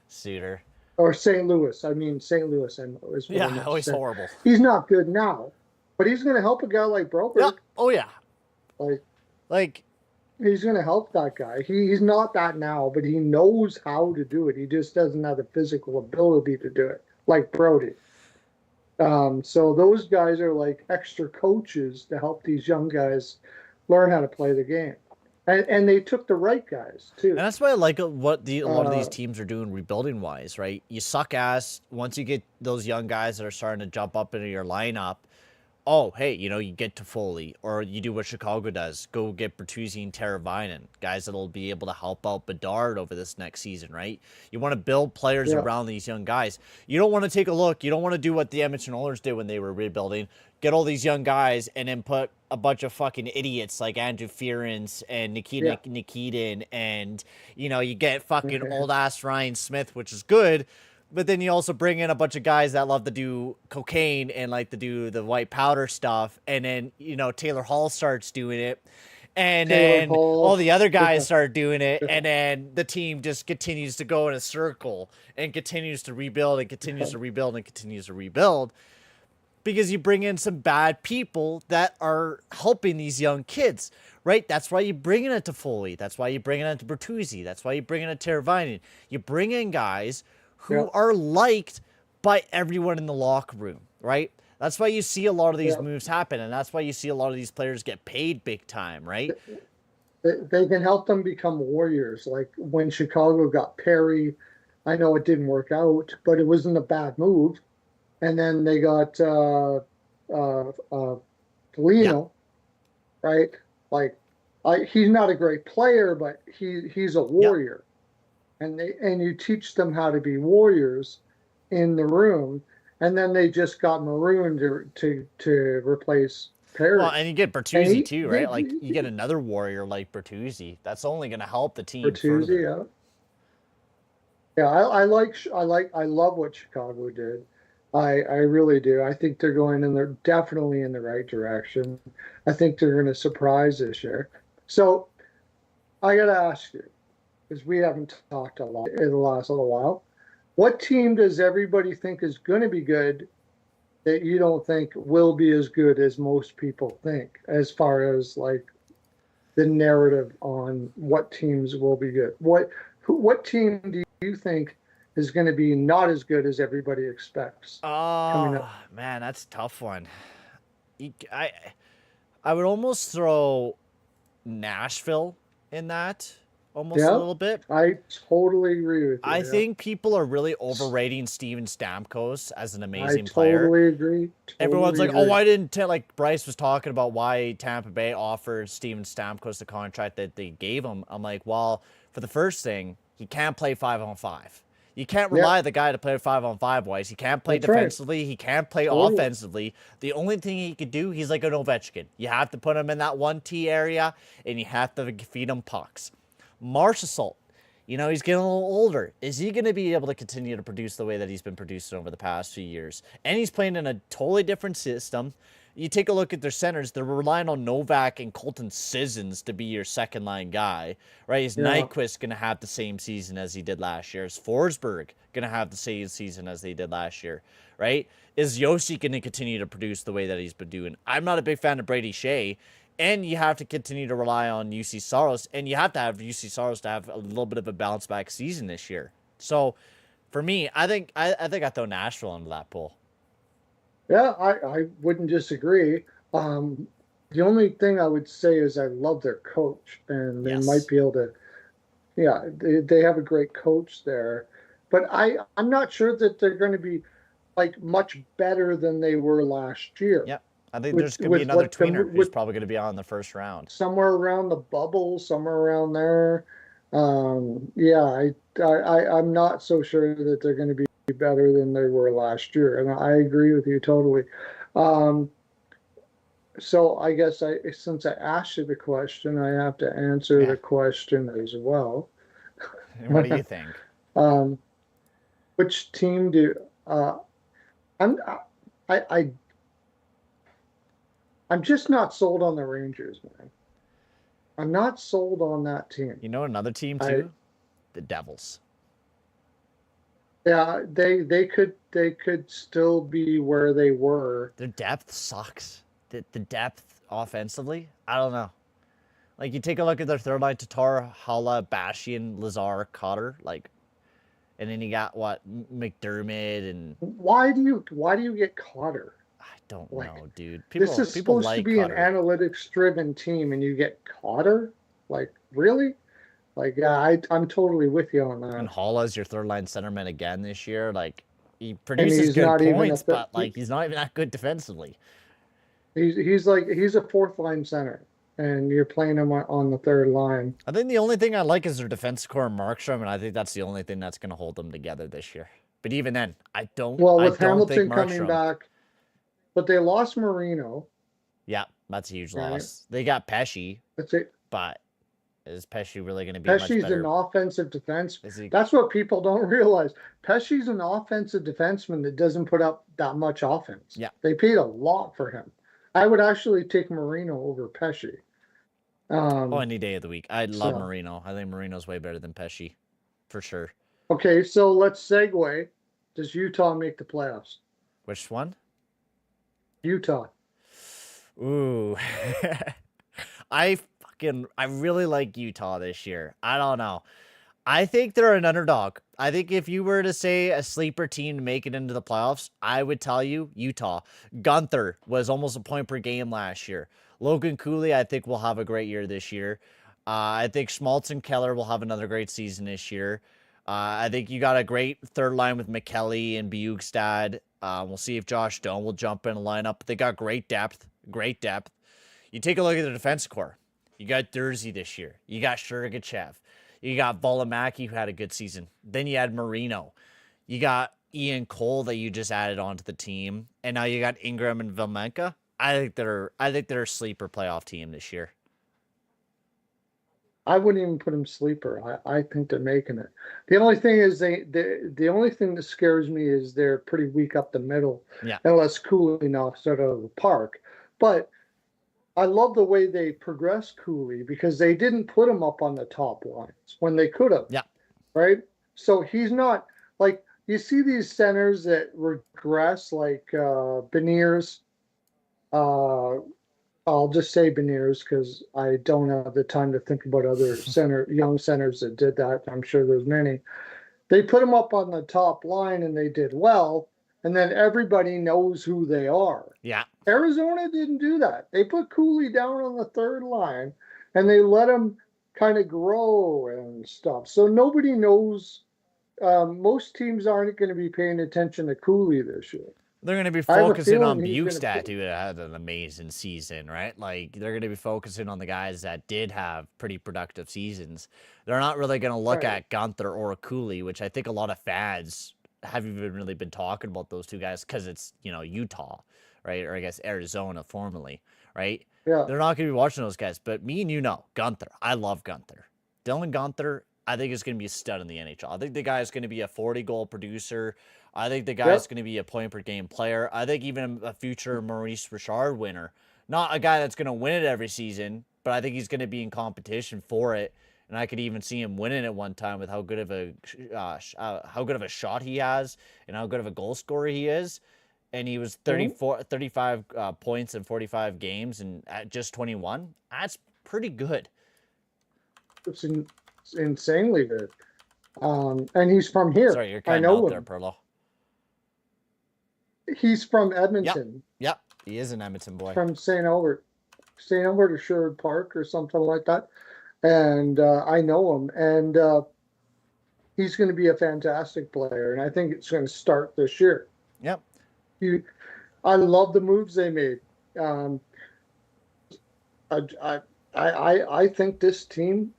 Suter. or St. Louis. I mean, St. Louis is what I Yeah, meant to always say. horrible. He's not good now, but he's going to help a guy like Yeah. Broberg. Oh yeah. Like Like he's going to help that guy. He's not that now, but he knows how to do it. He just doesn't have the physical ability to do it, like Brody. So those guys are like extra coaches to help these young guys learn how to play the game, and they took the right guys And too. that's why I like what a lot of these Uh, teams are doing rebuilding wise, right? You suck ass once you get those young guys that are starting to jump up into your lineup. Oh, hey, you get to Foley, or you do what Chicago does. Go get Bertuzzi and Teravainen, guys that'll be able to help out Bedard over this next season, right? You want to build players yeah, around these young guys. You don't want to take a look. You don't want to do what the Edmonton Oilers did when they were rebuilding. Get all these young guys and then put a bunch of fucking idiots like Andrew Ference and yeah, Nikitin, and, you get fucking old-ass Ryan Smith, which is good. But then you also bring in a bunch of guys that love to do cocaine and like to do the white powder stuff. And then, Taylor Hall starts doing it. And Taylor then all Hall. the other guys Yeah, start doing it. yeah, And then the team just continues to go in a circle and continues to rebuild and continues yeah, to rebuild and continues to rebuild. Because you bring in some bad people that are helping these young kids, right? That's why you bring in it to Foley. That's why you bring it to Bertuzzi. That's why you bring in a Teravainen. You bring in guys yeah, who are liked by everyone in the locker room, right? That's why you see a lot of these yeah. moves happen, and that's why you see a lot of these players get paid big time, right? They can help them become warriors. Like when Chicago got Perry, I know it didn't work out, but it wasn't a bad move. And then they got Yeah. Polino, right? Like, he's not a great player, but he's a Yep. warrior, and you teach them how to be warriors in the room, and then they just got marooned to replace Well, Perry, and you get and Bertuzzi too, right? Like you get another warrior like Bertuzzi. That's only going to help the team Bertuzzi, further. yeah. Yeah, I love what Chicago did. I really do. I think they're going in they're definitely in the right direction. I think they're going to surprise this year. So I got to ask you, because we haven't talked a lot in the last little while, what team does everybody think is going to be good that you don't think will be as good as most people think, as far as like the narrative on what teams will be good? What team do you think is going to be not as good as everybody expects coming Oh, up? man, that's a tough one. You- I I would almost throw Nashville in that almost a Yeah, little bit. I totally agree with I you. think people are really overrating Steven Stamkos as an Yeah, I amazing player. totally agree. Everyone's Totally like, "Oh, agree. why didn't like Bryce was talking about why Tampa Bay offered Steven Stamkos the contract that they gave him." I'm like, "Well, for the first thing, he can't play 5-on-5. You can't Yeah, rely on the guy to play 5-on-5 wise. He can't play that's right. defensively. He can't play Totally. offensively. The only thing he could do, he's like an Ovechkin. You have to put him in that 1T area, and you have to feed him pucks. Marchessault, he's getting a little older. Is he going to be able to continue to produce the way that he's been producing over the past few years? And he's playing in a totally different system. You take a look at their centers, they're relying on Novak and Colton Sissons to be your second line guy, right? Is Yeah. Nyquist going to have the same season as he did last year? Is Forsberg going to have the same season as they did last year, right? Is Yossi going to continue to produce the way that he's been doing? I'm not a big fan of Brady Shea. And you have to continue to rely on UC Saros, and you have to have UC Saros to have a little bit of a bounce back season this year. So, for me, I think I throw Nashville into that pool. Yeah, I wouldn't disagree. Um, the only thing I would say is I love their coach, and they might Yes. be able to. Yeah, they have a great coach there, but I'm not sure that they're going to be like much better than they were last year. Yep. I think With there's going to be another what the tweener who's with probably going to be on the first round. somewhere around the bubble, somewhere around there. Yeah, I'm not so sure that they're going to be better than they were last year, and I agree with you totally. Um, so I guess since I asked you the question, I have to answer Yeah. the question as well. And what do you think? um, which team do uh, I'm I I'm just not sold on the Rangers, man. I'm not sold on that team. You know another team I too? The Devils. Yeah, they could still be where they were. Their depth sucks. The depth offensively, I don't know. Like you take a look at their third line: Tatar, Hala, Bashian, Lazar, Cotter. Like, and then you got what McDermott and Why do you get Cotter? I don't Like know, dude. this is People supposed to like be an Cotter. analytics driven team and you get Cotter? Like really? Like yeah, I'm totally with you on And that. Hala's your third line centerman again this year. Like he And produces he's good not even points, but like he's not even that good defensively. he's a fourth line center and you're playing him on the third line. I think the only thing I like is their defense core and Markstrom, and I think that's the only thing that's going to hold them together this year. But even then, Well, I with don't think Hamilton coming Markstrom. back, but they lost Marino, Yeah, that's a huge right? loss. They got Pesci, That's it. but is Pesci really going to be much Pesci's an better? offensive defense. Is he? That's what people don't realize. Pesci's an offensive defenseman that doesn't put up that much offense. Yeah. They paid a lot for him. I would actually take Marino over Pesci. Oh, Um, any day of the week. I love so Marino. I think Marino's way better than Pesci, for sure. okay, so let's segue. Does Utah make the playoffs? Which one? Utah. Ooh. I really like Utah this year. I don't know. I think they're an underdog. I think if you were to say a sleeper team to make it into the playoffs, I would tell you Utah. Gunther was almost a point per game last year. Logan Cooley, I think, will have a great year this year. I think Schmaltz and Keller will have another great season this year. I think you got a great third line with McKelly and Bugstad. We'll see if Josh Doan will jump in a lineup. They got great depth. Great depth. You take a look at the defense core. You got Dursey this year. You got Shurgachev. You got Volomaki, who had a good season. Then you had Marino. You got Ian Cole that you just added onto the team, and now you got Ingram and Vilmenka. I think they're a sleeper playoff team this year. I wouldn't even put them sleeper. I think they're making it. The only thing is the only thing that scares me is they're pretty weak up the middle, Yeah, unless Cooley knocks it out of the park. But I love the way they progressed Cooley because they didn't put him up on the top lines when they could have, yeah. right? So he's not like you see these centers that regress like Beniers. Uh, I'll just say Beniers because I don't have the time to think about other young centers that did that. I'm sure there's many. They put him up on the top line and they did well, and then everybody knows who they are. Yeah. Arizona didn't do that. They put Cooley down on the third line and they let him kind of grow and stuff. So nobody knows. Most teams aren't going to be paying attention to Cooley this year. They're going to be I have a focusing on feeling he's going to Bukestad, put. who had an amazing season, right? Like, they're going to be focusing on the guys that did have pretty productive seasons. They're not really going to look Right. at Gunther or Cooley, which I think a lot of fans haven't even really been talking about those two guys because it's, Utah, right? Or I guess Arizona formerly, right? Yeah. They're not going to be watching those guys. But me and Gunther. I love Gunther. Dylan Gunther, I think is going to be a stud in the NHL. I think the guy is going to be a 40-goal producer. I think the guy's Yep. going to be a point per game player. I think even a future Maurice Richard winner. Not a guy that's going to win it every season, but I think he's going to be in competition for it. And I could even see him winning it one time with how good of a shot he has and how good of a goal scorer he is. And he was 35 points in 45 games and at just 21. That's pretty good. It's insanely good. And he's from here. Sorry, you're I cutting know out there, him. Pearlo. He's from Yep, Edmonton, yep. He is an Edmonton boy. from St. Albert or Sherwood Park or something like that. And I know him. And he's going to be a fantastic player. And I think it's going to start this year. Yep. I love the moves they made. Um, I think this team.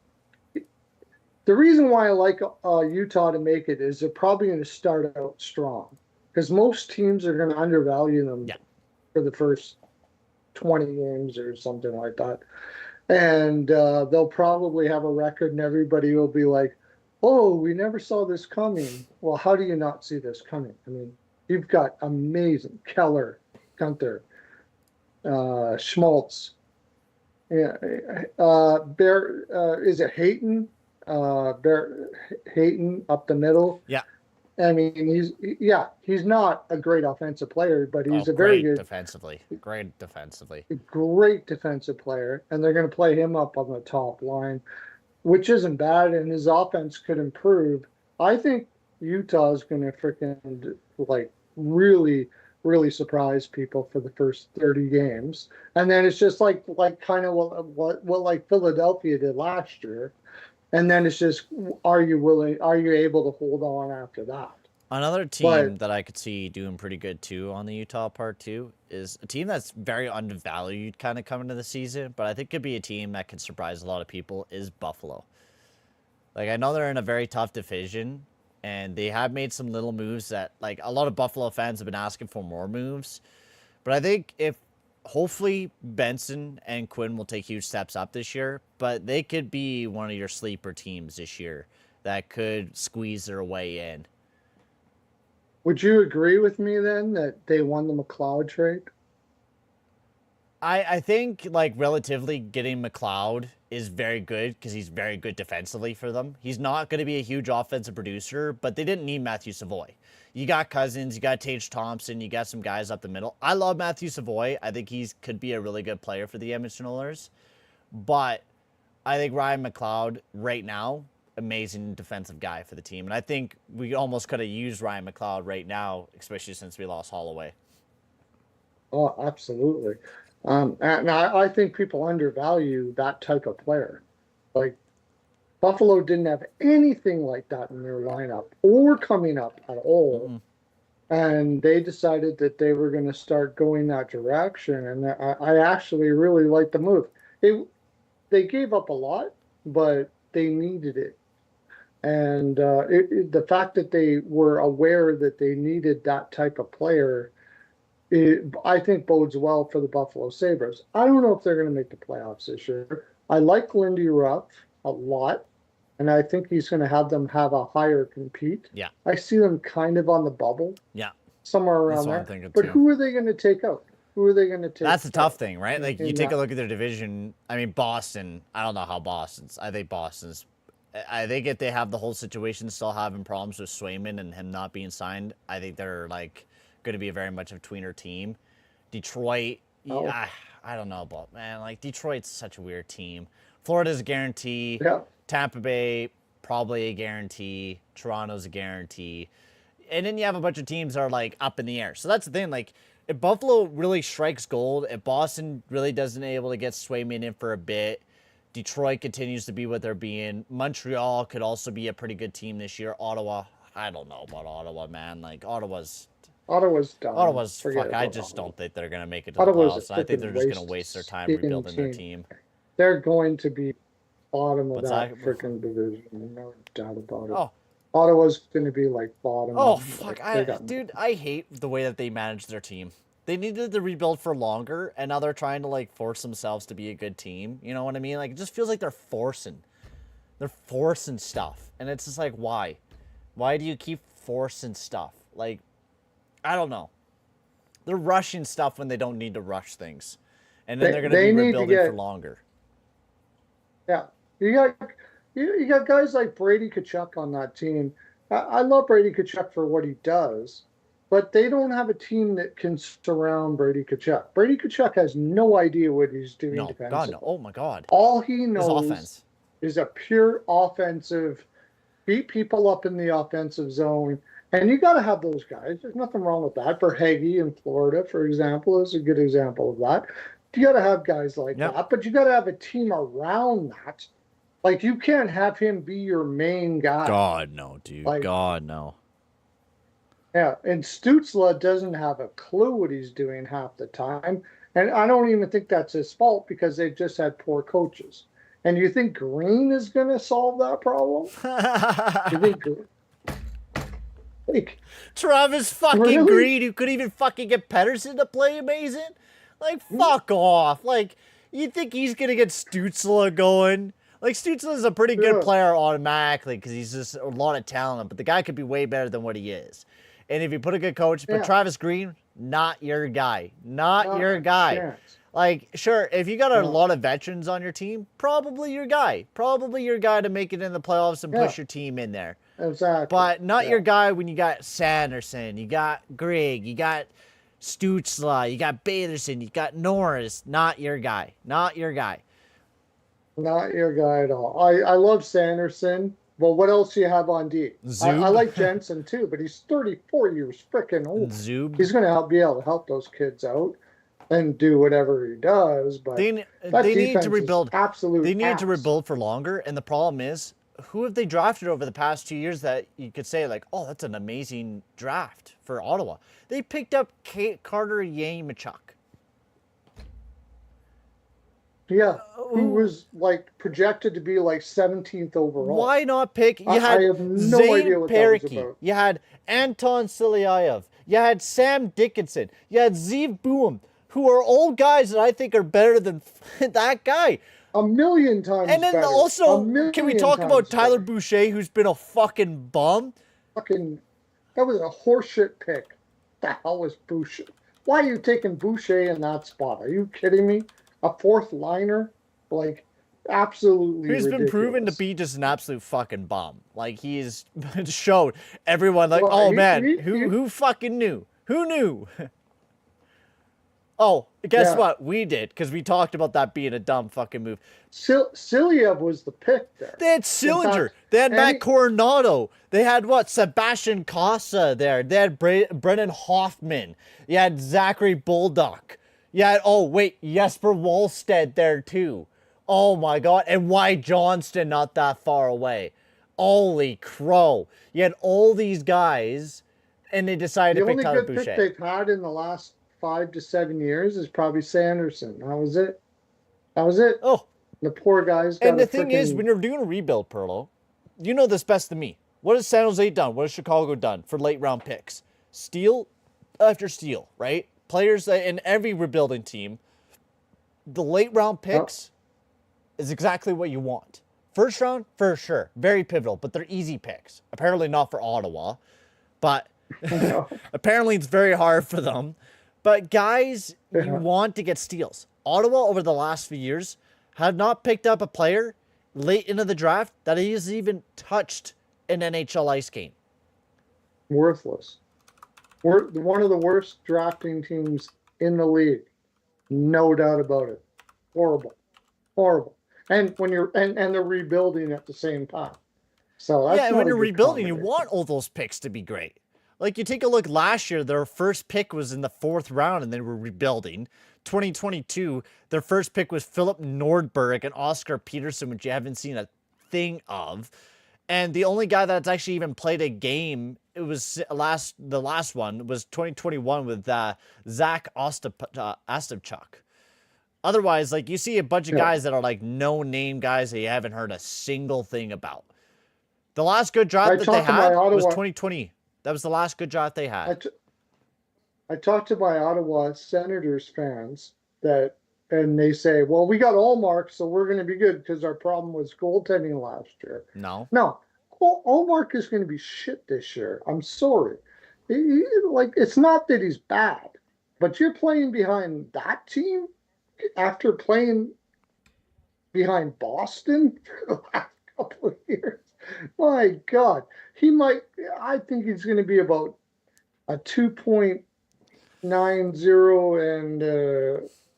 The reason why I like Utah to make it is they're probably going to start out strong because most teams are going to undervalue them Yeah. for the first 20 games or something like that, and they'll probably have a record, and everybody will be like, "Oh, we never saw this coming." Well, how do you not see this coming? I mean, you've got amazing Keller, Gunther, Schmaltz. Yeah, Bear is it Hayton? Bear Hayton up the middle. Yeah. I mean, he's not a great offensive player, but Oh, he's a very great good, defensively. Great defensively. great defensive player, and they're going to play him up on the top line, which isn't bad, and his offense could improve. I think Utah is going to freaking like really, really surprise people for the first 30 games, and then it's just like kind of what like Philadelphia did last year, and then it's just are you able to hold on after that? Another team But that I could see doing pretty good too on the Utah part too is a team that's very undervalued kind of coming to the season, but I think could be a team that could surprise a lot of people is Buffalo. Like I know they're in a very tough division and they have made some little moves that like a lot of Buffalo fans have been asking for more moves. But I think if hopefully Benson and Quinn will take huge steps up this year, but they could be one of your sleeper teams this year that could squeeze their way in. would you agree with me then that they won the McLeod trade? I think like relatively getting McLeod is very good because he's very good defensively for them. He's not going to be a huge offensive producer, but they didn't need Matthew Savoy. You got Cousins, you got Tage Thompson, you got some guys up the middle. I love Matthew Savoy. I think he's could be a really good player for the Edmonton Oilers, but I think Ryan McLeod right now amazing defensive guy for the team, and I think we almost could have used Ryan McLeod right now, especially since we lost Holloway. Oh, absolutely. And I think people undervalue that type of player. Like Buffalo didn't have anything like that in their lineup or coming up at all. Mm-mm. And they decided that they were going to start going that direction. And I actually really like the move. They gave up a lot, but they needed it. And the fact that they were aware that they needed that type of player, I think bodes well for the Buffalo Sabres. I don't know if they're going to make the playoffs this year. I like Lindy Ruff a lot, and I think he's going to have them have a higher compete. Yeah. I see them kind of on the bubble, Yeah. somewhere That's around what I'm there. thinking But too. who are they going to take out? Who are they going to take? That's the tough out thing, right? Like you in take a that? look at their division. I mean, Boston. I don't know how Boston's. I think Boston's. I think if they have the whole situation still having problems with Swayman and him not being signed, I think they're like going to be a very much a tweener team. Detroit, Oh, yeah, I don't know about man. Like Detroit's such a weird team. Florida's a guarantee. yeah. Tampa Bay probably a guarantee. Toronto's a guarantee. And then you have a bunch of teams that are like up in the air. So that's the thing. Like if Buffalo really strikes gold, if Boston really doesn't able to get Swayman in for a bit, Detroit continues to be what they're being. Montreal could also be a pretty good team this year. Ottawa, I don't know about Ottawa, man. Like Ottawa's done. Forget fuck. I about just Ottawa. don't think they're gonna make it to the Ottawa's a playoffs. I think freaking they're just gonna waste their time rebuilding their team. They're going to be bottom of What's that that? freaking division. No doubt about it. Oh, Ottawa's going to be like bottom. oh fuck! They got Dude, I hate the way that they manage their team. They needed to rebuild for longer, and now they're trying to like force themselves to be a good team. You know what I mean? Like it just feels like they're forcing stuff, and it's just like why? Why do you keep forcing stuff? Like I don't know. They're rushing stuff when they don't need to rush things, and then they're going to be rebuilding for longer. Yeah, you got guys like Brady Tkachuk on that team. I love Brady Tkachuk for what he does, but they don't have a team that can surround Brady Tkachuk. Brady Tkachuk has no idea what he's doing No, defensively. God, no. Oh my God. All he His knows offense. is a pure offensive, beat people up in the offensive zone. And you got to have those guys. There's nothing wrong with that. Verhage in Florida, for example, is a good example of that. You got to have guys like that, but you got to have a team around that. Like you can't have him be your main guy. God, no, dude. Like, God, no. Yeah, and Stutzla doesn't have a clue what he's doing half the time. And I don't even think that's his fault because they've just had poor coaches. And you think Green is going to solve that problem? You think like, Travis fucking really? Green, who couldn't even fucking get Pedersen to play amazing? Like, fuck off. Like, you think he's going to get Stutzla going? Like, Stutzla's a pretty good player automatically because he's just a lot of talent, but the guy could be way better than what he is. and if you put a good coach, but Yeah. Travis Green, not your guy. Not your a guy. chance. Like, sure, if you got a No. lot of veterans on your team, probably your guy. Probably your guy to make it in the playoffs and push your team in there. Exactly. But not Yeah. your guy when you got Sanderson, you got Greg, you got Stutzla, you got Batherson, you got Norris. Not your guy. Not your guy. Not your guy at all. I love Sanderson. Well, what else do you have on D? I Zub. like Jensen too, but he's 34 years freaking old. Zub. He's going to be able to help those kids out and do whatever he does. But They that need defense to is rebuild. absolute They needed to ass. rebuild for longer, and the problem is, who have they drafted over the past 2 years that you could say like, oh, that's an amazing draft for Ottawa? They picked up Carter Yamachuk. Yeah, who was like projected to be like 17th overall. Why not pick? You I had have no Zane idea what that was Parecki. about. You had Anton Silyaev. You had Sam Dickinson. You had Zeev Boom, who are all guys that I think are better than that guy. A million times And then better. also, A million can we talk about times Tyler better. Boucher, who's been a fucking bum? Fucking, that was a horseshit pick. The hell was Boucher? Why are you taking Boucher in that spot? Are you kidding me? A fourth liner? Like, absolutely Who's been proven to ridiculous. be just an absolute fucking bum. Like, he's showed everyone, like, Well, oh he- man, he- who fucking knew? Who knew? Oh, guess Yeah. what? We did, because we talked about that being a dumb fucking move. Silyev was the pick there. They had Sillinger. They had and Matt he- Coronado. They had what? Sebastian Casa there. They had Brennan Hoffman. You had Zachary Bulldog. You had, oh, wait, Jesper Wallstedt there too. Oh my God. And Why Johnston not that far away. Holy crow. You had all these guys, and they decided The to pick only Tyler good Boucher. pick they've had in the last 5 to 7 years is probably Sanderson. That was it. That was it. Oh, The poor guy's got and the a thing is, frickin- when you're doing a rebuild, Pearlo, you know this best than me. What has San Jose done? What has Chicago done for late round picks? Steal after steal, right? Players in every rebuilding team, the late round picks is exactly what you want. First round, for sure, very pivotal, but they're easy picks. Apparently not for Ottawa, but No. apparently it's very hard for them. But guys, you Yeah. want to get steals. Ottawa over the last few years have not picked up a player late into the draft that has even touched an NHL ice game. Worthless. We're one of the worst drafting teams in the league. No doubt about it. Horrible. Horrible. And when you're and they're rebuilding at the same time. So that's Yeah, and not when a you're good rebuilding, you combination. want all those picks to be great. Like, you take a look last year, their first pick was in the 4th round, and they were rebuilding. 2022, their first pick was Philip Nordberg and Oscar Peterson, which you haven't seen a thing of. And the only guy that's actually even played a game, it was the last one, was 2021 with Zach Ostapchuk. Otherwise, like, you see a bunch of Yeah. guys that are like no-name guys that you haven't heard a single thing about. The last good draft that they talked to my had was Ottawa- 2020. That was the last good draft they had. I talked to my Ottawa Senators fans and they say, well, we got Allmark, so we're going to be good because our problem was goaltending last year. No. No, Allmark is going to be shit this year. I'm sorry. Like, it's not that he's bad, but you're playing behind that team after playing behind Boston for the last couple of years. My God, I think he's going to be about a 2.90 and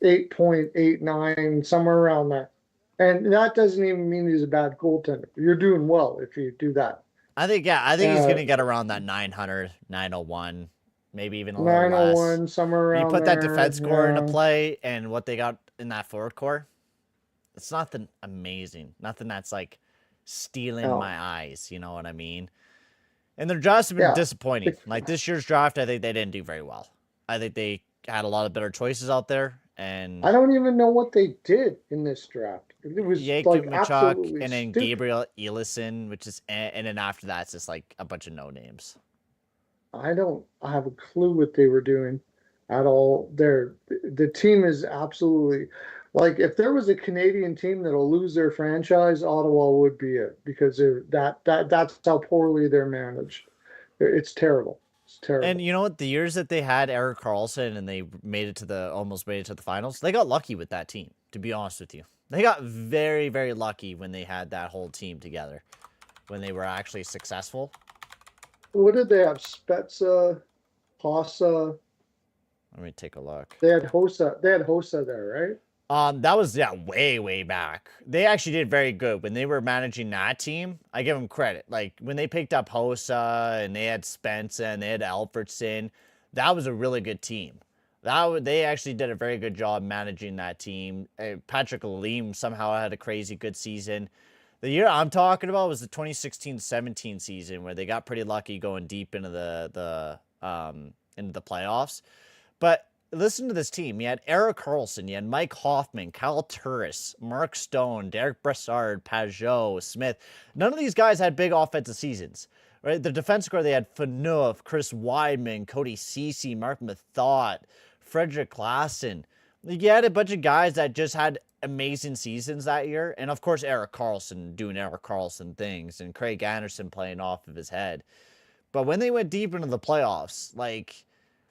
8.89, somewhere around there. And that doesn't even mean he's a bad goaltender. You're doing well if you do that. I think he's going to get around that 900, 901, maybe even a little less. 901, somewhere around You put that there, defense core into yeah. play and what they got in that forward core, it's nothing amazing. Nothing that's like stealing No. my eyes, you know what I mean? And their drafts have been Yeah. disappointing. Like, this year's draft, I think they didn't do very well. I think they had a lot of better choices out there. And I don't even know what they did in this draft. It was Jake like Machuk absolutely and then stupid. Gabriel Elison, which is, and then after that, it's just like a bunch of no names. I don't have a clue what they were doing at all. The team is absolutely like, if there was a Canadian team that'll lose their franchise, Ottawa would be it, because that's how poorly they're managed. It's terrible. It's terrible. And you know what? The years that they had Eric Carlson and they almost made it to the finals, they got lucky with that team, to be honest with you. They got very, very lucky when they had that whole team together, when they were actually successful. What did they have? Spezza, Hossa. Let me take a look. They had Hossa. They had Hossa there, right? That was way, way back. They actually did very good when they were managing that team. I give them credit. Like when they picked up Hossa and they had Spencer and they had Alfredson, that was a really good team. They actually did a very good job managing that team. Patrick Aleem somehow had a crazy good season. The year I'm talking about was the 2016-17 season where they got pretty lucky going deep into the playoffs. But listen to this team. You had Eric Carlson, you had Mike Hoffman, Kyle Turris, Mark Stone, Derek Brassard, Pajot, Smith. None of these guys had big offensive seasons. Right? The defense score, they had Phaneuf, Chris Weidman, Cody Ceci, Mark Mathot, Frederick Klassen. You had a bunch of guys that just had amazing seasons that year. And of course, Eric Carlson doing Eric Carlson things and Craig Anderson playing off of his head. But when they went deep into the playoffs, like,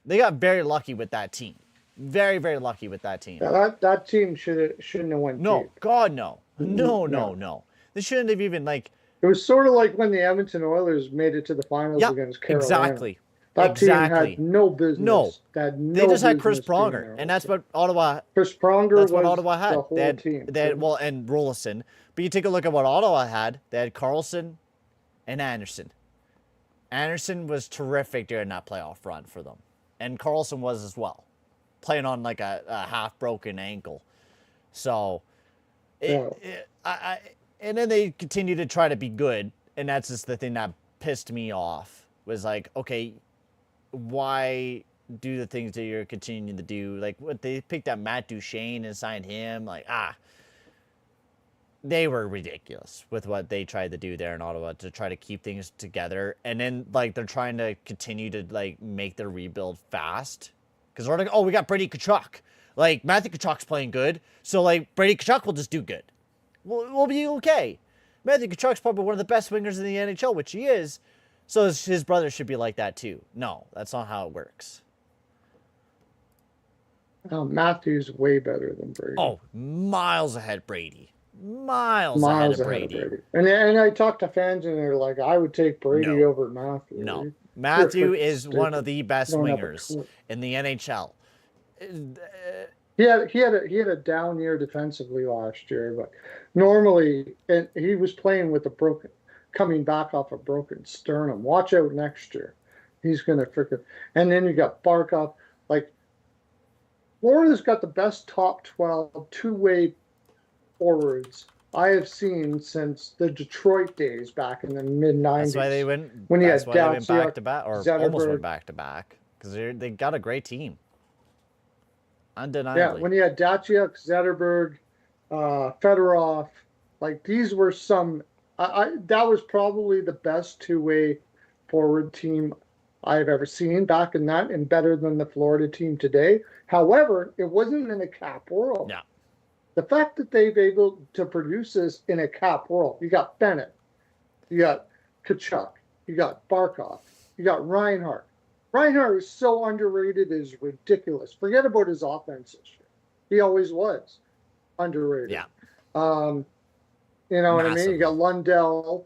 they got very lucky with that team. Very, very lucky with that team. Yeah, that team shouldn't have went deep. God, no. No. They shouldn't have even, like... It was sort of like when the Edmonton Oilers made it to the finals against Carolina. Exactly. That team had no business. No. They just had Chris Pronger, and that's what Ottawa... Chris Pronger that's what was Ottawa had. The whole team. Well, and Rolison. But you take a look at what Ottawa had. They had Carlson and Anderson. Anderson was terrific during that playoff run for them. And Carlson was as well. Playing on like a half-broken ankle. So... And then they continue to try to be good, and that's just the thing that pissed me off. Was like, okay, why do the things that you're continuing to do? Like, what they picked up Matt Duchene and signed him. Like, they were ridiculous with what they tried to do there in Ottawa to try to keep things together. And then, like, they're trying to continue to, like, make their rebuild fast. Because they're like, oh, we got Brady Tkachuk. Like, Matthew Tkachuk's playing good, so, like, Brady Tkachuk will just do good. We'll be okay. Matthew Tkachuk's probably one of the best wingers in the NHL, which he is. So his brother should be like that too. No, that's not how it works. Matthew's way better than Brady. Oh, miles ahead Brady. Miles ahead of Brady. And I talked to fans and they're like, I would take Brady over Matthew. No. Matthew is one of the best wingers in the NHL. He had a down year defensively last year, but normally, and he was playing with coming back off a broken sternum. Watch out next year. He's going to freaking, and then you got Barkov. Like, Florida's got the best top 12 two-way forwards I have seen since the Detroit days back in the mid-90s. That's why they went, when he had back to back, or Zetterberg. Almost went back to back, because they got a great team. Undeniably. Yeah, when you had Datsuk, Zetterberg, Fedorov, like these were some. That was probably the best two-way forward team I've ever seen back in that, and better than the Florida team today. However, it wasn't in a cap world. Yeah. The fact that they've able to produce this in a cap world, you got Bennett, you got Tkachuk, you got Barkov, you got Reinhart. Reinhart is so underrated, is ridiculous. Forget about his offense this year. He always was underrated. Yeah. You know what I mean? You got Lundell.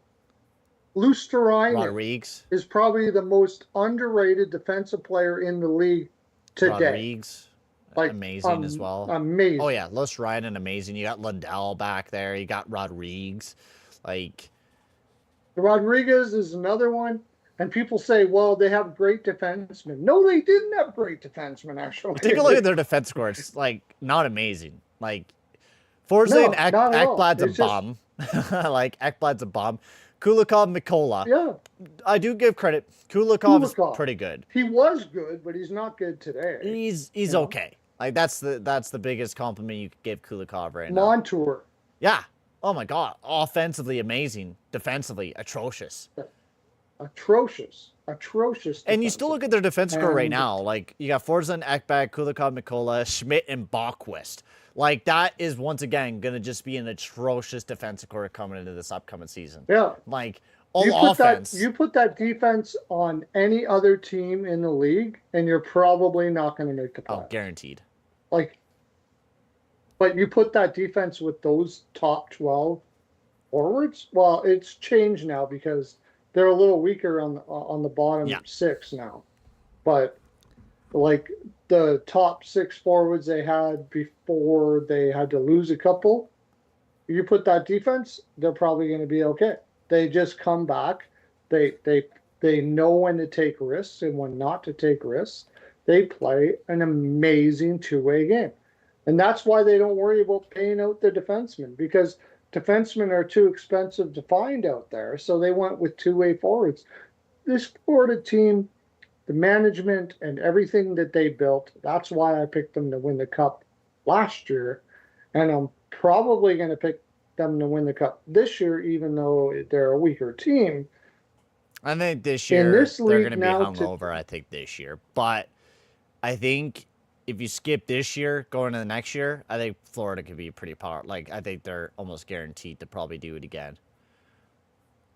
Rodrigues is probably the most underrated defensive player in the league today. Rodrigues, like, amazing as well. Amazing. Oh, yeah. Luostarinen, amazing. You got Lundell back there. You got Rodrigues. Like, Rodriguez is another one. And people say, well, they have great defensemen. No, they didn't have great defensemen, actually. Take a look at their defense score. It's, like, not amazing. Like, Forsling and Ekblad's a bum. Like, Ekblad's a bum. Kulikov, Mikola. Yeah. I do give credit. Kulikov's pretty good. He was good, but he's not good today. He's okay. Like, that's the biggest compliment you could give Kulikov right now. Montour. Yeah. Oh, my God. Offensively, amazing. Defensively, atrocious. Atrocious. And you still look at their defense score right now. Like, you got Forsland, Ekblad, Kulikov, Mikola, Schmidt, and Bachquist. Like, that is, once again, going to just be an atrocious defensive core coming into this upcoming season. Yeah. Like, All offense. You put that defense on any other team in the league, and you're probably not going to make the playoffs. Guaranteed. Like, but you put that defense with those top 12 forwards. Well, it's changed now because they're a little weaker on the bottom six now. But like the top 6 forwards they had before they had to lose a couple, you put that defense, they're probably going to be okay. They just come back. They know when to take risks and when not to take risks. They play an amazing two-way game. And that's why they don't worry about paying out the defensemen, because defensemen are too expensive to find out there. So they went with two-way forwards. This Florida team, the management and everything that they built, that's why I picked them to win the Cup last year. And I'm probably going to pick them to win the Cup this year, even though they're a weaker team. I think this year they're going to be hungover, I think, this year. But I think if you skip this year, going to the next year, I think Florida could be pretty powerful. Like, I think they're almost guaranteed to probably do it again.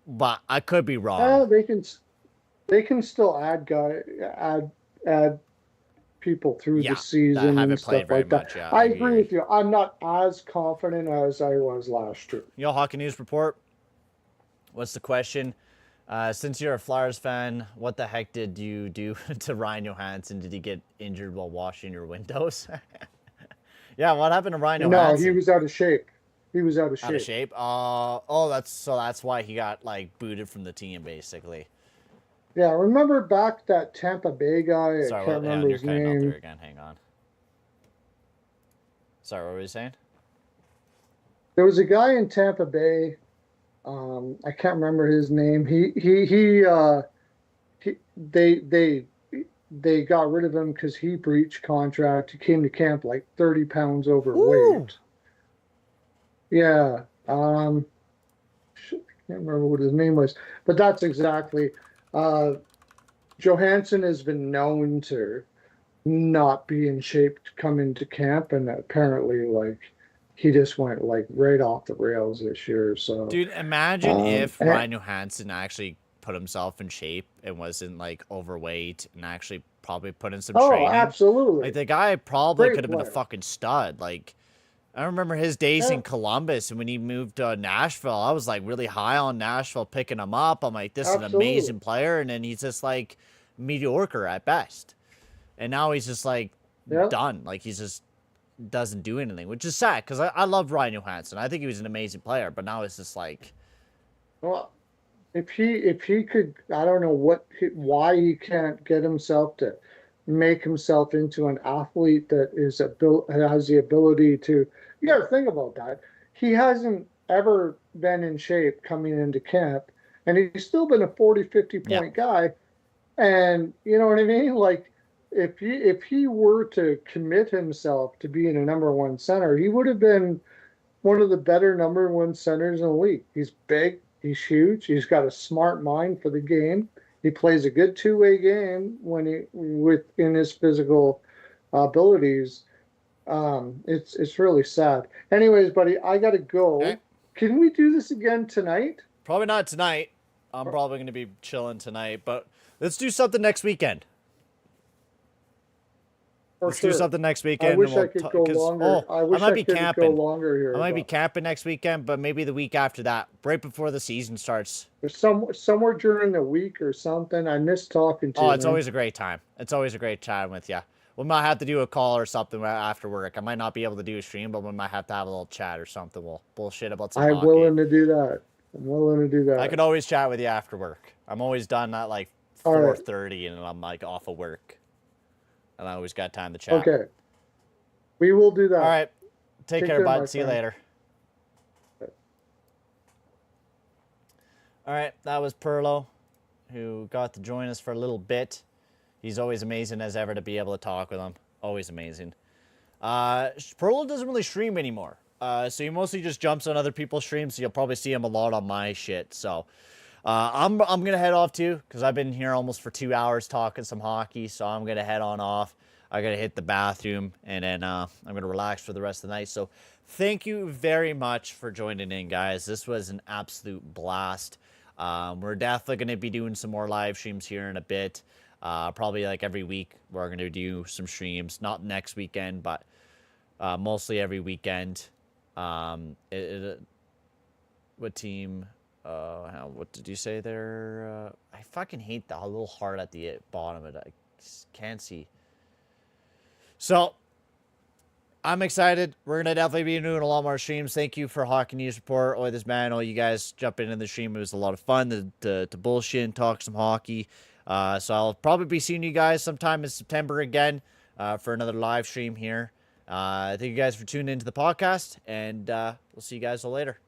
But I could be wrong. They can still add people through the season and stuff like that. I agree with you. I'm not as confident as I was last year. Yo, Hockey News Report. What's the question? Since you're a Flyers fan, what the heck did you do to Ryan Johansson? Did he get injured while washing your windows? Yeah, what happened to Ryan Johansson? No, he was out of shape. He was out of shape. Out of shape? That's why he got like booted from the team, basically. Yeah, remember back that Tampa Bay guy? I can't remember his name. Out there again. Hang on. Sorry, what were you saying? There was a guy in Tampa Bay. I can't remember his name. They got rid of him because he breached contract. He came to camp like 30 pounds overweight. Ooh. Yeah. I can't remember what his name was, but that's exactly. Johansson has been known to not be in shape to come into camp, and apparently, like, he just went like right off the rails this year. So, dude, imagine if Ryan Johansson actually put himself in shape and wasn't like overweight and actually probably put in some training. Oh, absolutely. Like, the guy probably could have been a fucking stud. Like, I remember his days in Columbus, and when he moved to Nashville, I was like really high on Nashville, picking him up. I'm like, this is an amazing player, and then he's just like mediocre at best. And now he's just like done. Like, he's just doesn't do anything, which is sad because I love Ryan Johansson. I think he was an amazing player, but now it's just like, well, if he could, I don't know why he can't get himself to make himself into an athlete that has the ability to. You got to think about that. He hasn't ever been in shape coming into camp, and he's still been a 40, 50-point guy. And you know what I mean? Like, if he were to commit himself to being a number one center, he would have been one of the better number one centers in the league. He's big, he's huge, he's got a smart mind for the game. He plays a good two-way game within his physical abilities. It's really sad. Anyways, buddy, I gotta go. Okay. Can we do this again tonight? Probably not tonight. I'm probably going to be chilling tonight, but let's do something next weekend. Let's do something next weekend. I wish I could go longer. I might be camping. Go longer here. I might be camping next weekend, but maybe the week after that, right before the season starts. Somewhere during the week or something. I miss talking to you. Oh, it's always a great time. It's always a great time with you. We might have to do a call or something after work. I might not be able to do a stream, but we might have to have a little chat or something. We'll bullshit about some hockey. I'm willing to do that. I could always chat with you after work. I'm always done at like 4:30, and I'm like off of work. And I always got time to chat. Okay. We will do that. All right. Take care, bud. See you later. All right. That was Pearlo, who got to join us for a little bit. He's always amazing as ever to be able to talk with him. Always amazing. Pearlo doesn't really stream anymore. So he mostly just jumps on other people's streams. So you'll probably see him a lot on my shit. So I'm going to head off too, because I've been here almost for 2 hours talking some hockey. So I'm going to head on off. I got to hit the bathroom, and then I'm going to relax for the rest of the night. So thank you very much for joining in, guys. This was an absolute blast. We're definitely going to be doing some more live streams here in a bit. Probably like every week we're going to do some streams. Not next weekend, but mostly every weekend. What team? What did you say there? I fucking hate the little heart at the bottom of it. I can't see. So, I'm excited. We're going to definitely be doing a lot more streams. Thank you for Hockey News Report. All this man, all you guys jumping in the stream. It was a lot of fun to bullshit and talk some hockey. So I'll probably be seeing you guys sometime in September again for another live stream here. Thank you guys for tuning into the podcast, and we'll see you guys all later.